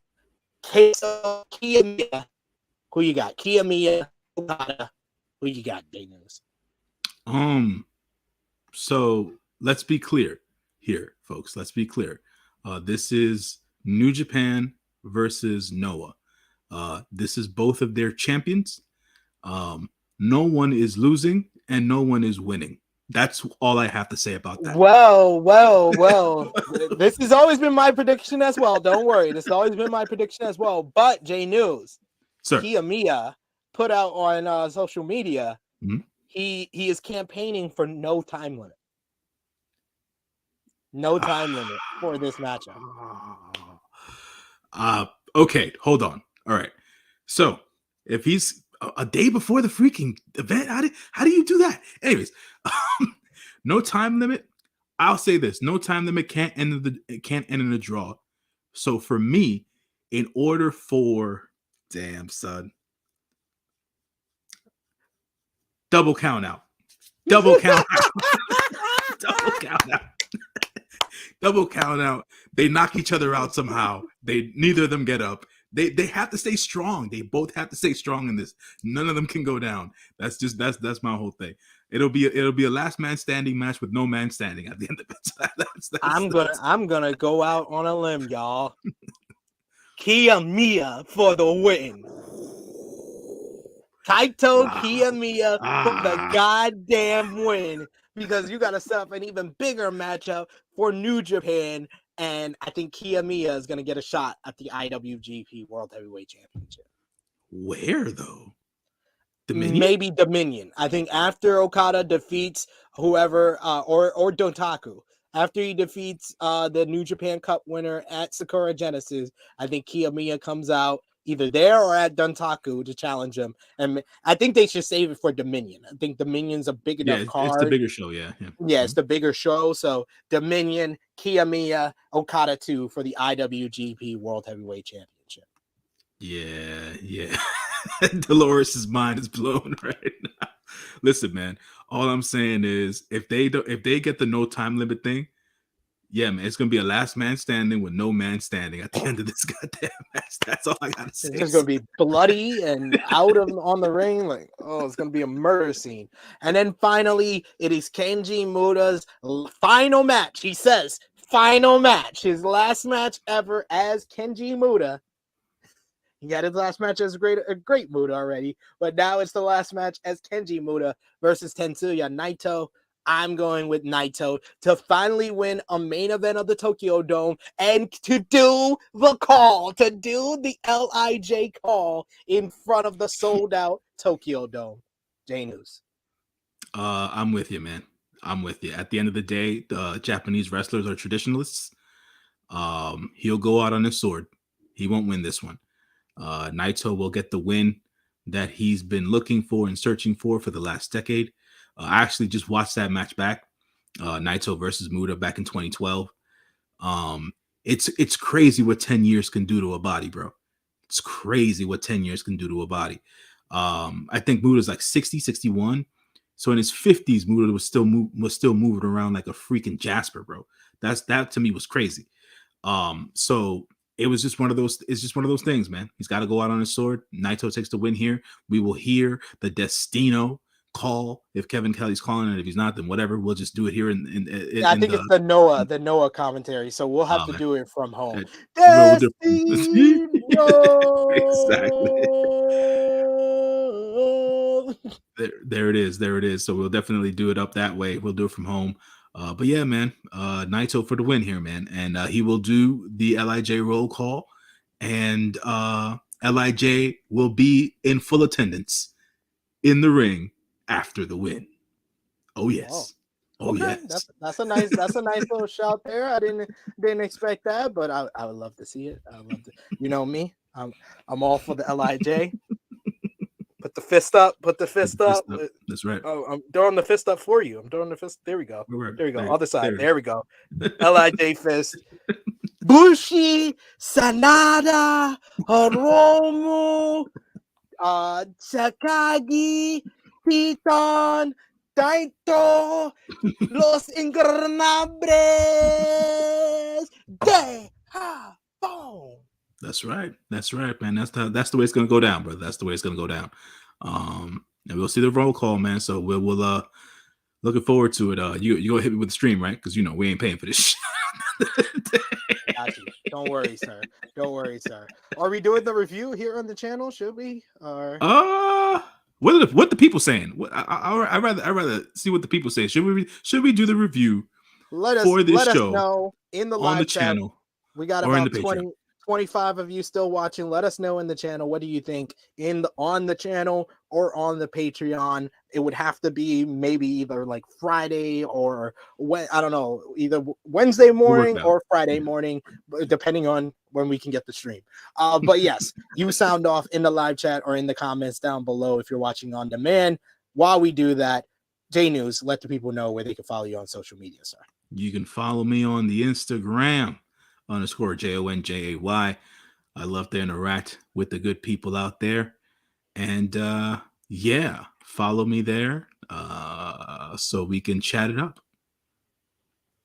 Speaker 2: Kiyomiya. Who you got? Kiyomiya, Okada. Who you got, J-News?
Speaker 3: So let's be clear here, folks. Let's be clear. This is New Japan versus Noah. This is both of their champions. No one is losing and no one is winning. That's all I have to say about that.
Speaker 2: Well. This has always been my prediction as well. Don't worry. This has always been my prediction as well. But J-News,
Speaker 3: Sir.
Speaker 2: Kiyomiya put out on social media, he is campaigning for no time limit. No time limit for this matchup.
Speaker 3: Okay, hold on. All right. So if he's a day before the freaking event, how do you do that? Anyways, no time limit. I'll say this: no time limit can't end in a draw. So for me, in order for damn son, double count out. Double count out. They knock each other out somehow. Neither of them get up. They have to stay strong. They both have to stay strong in this. None of them can go down. That's my whole thing. It'll be a last man standing match with no man standing at the end of it.
Speaker 2: I'm gonna go out on a limb, y'all. Kiyomiya for the win. Kaito Kiyomiya for the goddamn win, because you got to set up an even bigger matchup for New Japan, and I think Kiyomiya is going to get a shot at the IWGP World Heavyweight Championship.
Speaker 3: Where though? Dominion?
Speaker 2: Maybe Dominion. I think after Okada defeats whoever, or Dontaku, after he defeats the New Japan Cup winner at Sakura Genesis, I think Kiyomiya comes out either there or at Dontaku to challenge him. And I think they should save it for Dominion. I think Dominion's a big enough card.
Speaker 3: It's the bigger show, yeah.
Speaker 2: It's the bigger show. So Dominion, Kiyomiya, Okada 2 for the IWGP World Heavyweight Championship.
Speaker 3: Yeah. Dolores' mind is blown right now. Listen, man, all I'm saying is if they get the no time limit thing, yeah, man, it's gonna be a last man standing with no man standing at the end of this goddamn match. That's all I gotta say.
Speaker 2: It's gonna be bloody and out on the ring, like it's gonna be a murder scene. And then finally, it is Kenji Mura's final match. He says final match, his last match ever as Kenji Mura. He had his last match as a great Muta already, but now it's the last match as Kenji Mura versus Tetsuya Naito. I'm going with Naito to finally win a main event of the Tokyo Dome and to do the call, to do the LIJ call in front of the sold out Tokyo Dome. J-News.
Speaker 3: I'm with you, man. I'm with you. At the end of the day, the Japanese wrestlers are traditionalists. He'll go out on his sword. He won't win this one. Naito will get the win that he's been looking for and searching for the last decade. I actually just watched that match back, Naito versus Muta back in 2012. It's crazy what 10 years can do to a body, bro. It's crazy what 10 years can do to a body. I think Muta's like 60, 61. So in his 50s, Muta was still moving around like a freaking Jasper, bro. That to me was crazy. So it was just one of those. It's just one of those things, man. He's got to go out on his sword. Naito takes the win here. We will hear the Destino call if Kevin Kelly's calling it. If he's not, then whatever. We'll just do it here.
Speaker 2: I think it's the Noah commentary. So we'll have to do it from home.
Speaker 3: Exactly. There it is. So we'll definitely do it up that way. We'll do it from home. But yeah, man, Naito for the win here, man. And he will do the LIJ roll call, and LIJ will be in full attendance in the ring after the win. Oh yes. Oh
Speaker 2: okay.
Speaker 3: yes.
Speaker 2: That's a nice little shout there. I didn't expect that, but I would love to see it. I would love to. You know me, I'm all for the LIJ. Put the fist up. Put the fist up.
Speaker 3: That's right.
Speaker 2: Oh, I'm throwing the fist up for you. I'm throwing the fist. There we go.
Speaker 3: Right.
Speaker 2: There we go.
Speaker 3: There,
Speaker 2: Other side.
Speaker 3: there.
Speaker 2: There we go. LIJ fist. Bushi, Sanada, Hiromu, Takagi, Titan, Daito, Los Ingobernables, de Japón.
Speaker 3: That's right, man. That's the way it's gonna go down, brother. That's the way it's gonna go down. And we'll see the roll call, man. So we'll looking forward to it. You gonna hit me with the stream, right? Because we ain't paying for this.
Speaker 2: Got you. Don't worry, sir. Don't worry, sir. Are we doing the review here on the channel? Should we? Or
Speaker 3: what the people saying? I rather see what the people say. Should we do the review
Speaker 2: let us know in the live chat. Channel? We got about 25 of you still watching. Let us know in the channel. What do you think on the channel or on the Patreon? It would have to be maybe either like Friday or I don't know, either Wednesday morning or Friday morning, depending on when we can get the stream. But yes, you sound off in the live chat or in the comments down below if you're watching on demand. While we do that, J-News, let the people know where they can follow you on social media, sir.
Speaker 3: You can follow me on the Instagram _JONJAY. I love to interact with the good people out there. And follow me there so we can chat it up.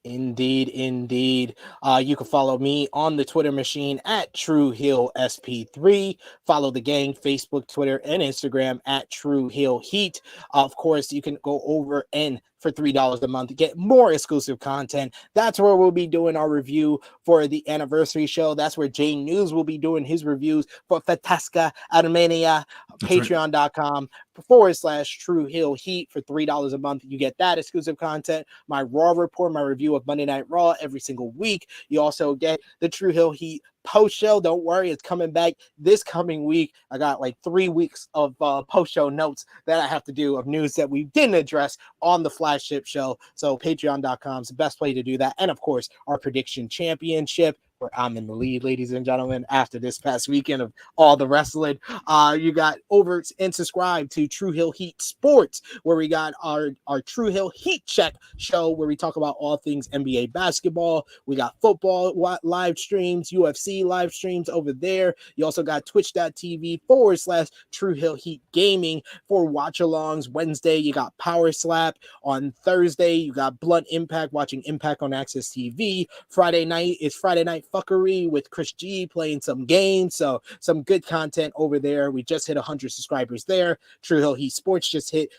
Speaker 2: Indeed. You can follow me on the Twitter machine at TrueHillSP3. Follow the gang, Facebook, Twitter, and Instagram at TrueHillHeat. Of course, you can go over and for $3 a month to get more exclusive content. That's where we'll be doing our review for the anniversary show. That's where J-News will be doing his reviews for Fataska Armenia. Patreon.com /True Hill Heat for $3 a month. You get that exclusive content, my Raw report, my review of Monday Night Raw every single week. You also get the True Hill Heat post show. Don't worry, it's coming back this coming week. I got like 3 weeks of post show notes that I have to do of news that we didn't address on the flagship show. So patreon.com is the best way to do that. And of course, our prediction championship, where I'm in the lead, ladies and gentlemen, after this past weekend of all the wrestling. You got over and subscribe to True Hill Heat Sports, where we got our True Hill Heat Check show, where we talk about all things NBA basketball. We got football live streams, UFC live streams over there. You also got twitch.tv /True Hill Heat Gaming for watch-alongs. Wednesday, you got Power Slap. On Thursday, you got Blunt Impact, watching Impact on Access TV. Friday night is Friday Night Fuckery with Chris G playing some games. So some good content over there. We just hit 100 subscribers there. True Hill Heat Sports just hit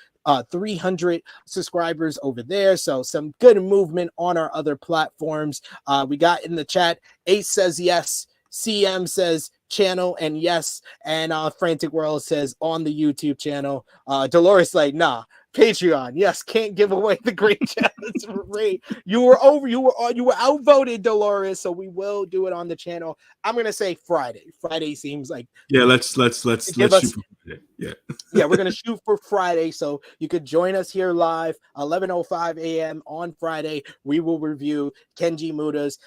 Speaker 2: 300 subscribers over there. So some good movement on our other platforms. We got in the chat, Ace says yes, CM says channel and yes, and Frantic World says on the YouTube channel. Dolores like, nah, Patreon. Yes, can't give away the great challenge for free. You were outvoted, Dolores. So we will do it on the channel. I'm gonna say Friday. Friday seems like
Speaker 3: let's shoot for Friday.
Speaker 2: Yeah, we're gonna shoot for Friday. So you could join us here live 11:05 a.m. on Friday. We will review Kenji Muta's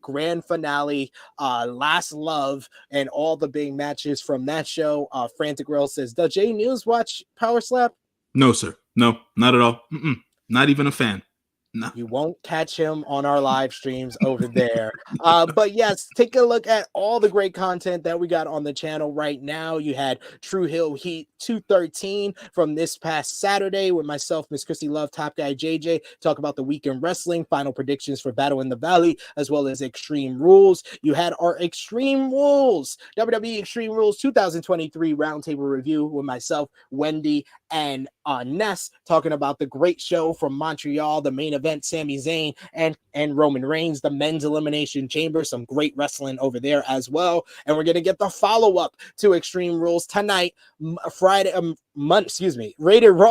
Speaker 2: grand finale, Last Love, and all the big matches from that show. Frantic Girl says, does J-News watch Power Slap?
Speaker 3: No, sir. No, not at all. Not even a fan. No.
Speaker 2: You won't catch him on our live streams over there. But yes, take a look at all the great content that we got on the channel right now. You had True Hill Heat 213 from this past Saturday with myself, Miss Chrissy Love, Top Guy JJ, talk about the weekend wrestling, final predictions for Battle in the Valley, as well as Extreme Rules. You had our Extreme Rules, WWE Extreme Rules 2023 Roundtable review with myself, Wendy, and Ness, talking about the great show from Montreal, the main event, Sami Zayn and Roman Reigns, the men's elimination chamber, some great wrestling over there as well. And we're going to get the follow-up to Extreme Rules tonight, Rated Raw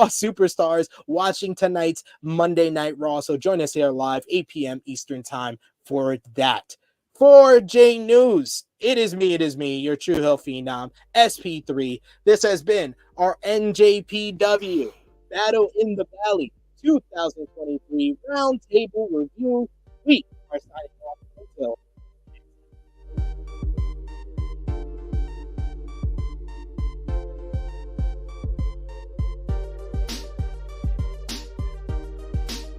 Speaker 2: Superstars, watching tonight's Monday Night Raw. So join us here live, 8 p.m. Eastern time for that. For J-News, it is me, your True Hill Phenom, SP3. This has been our NJPW Battle in the Valley 2023 Roundtable Review.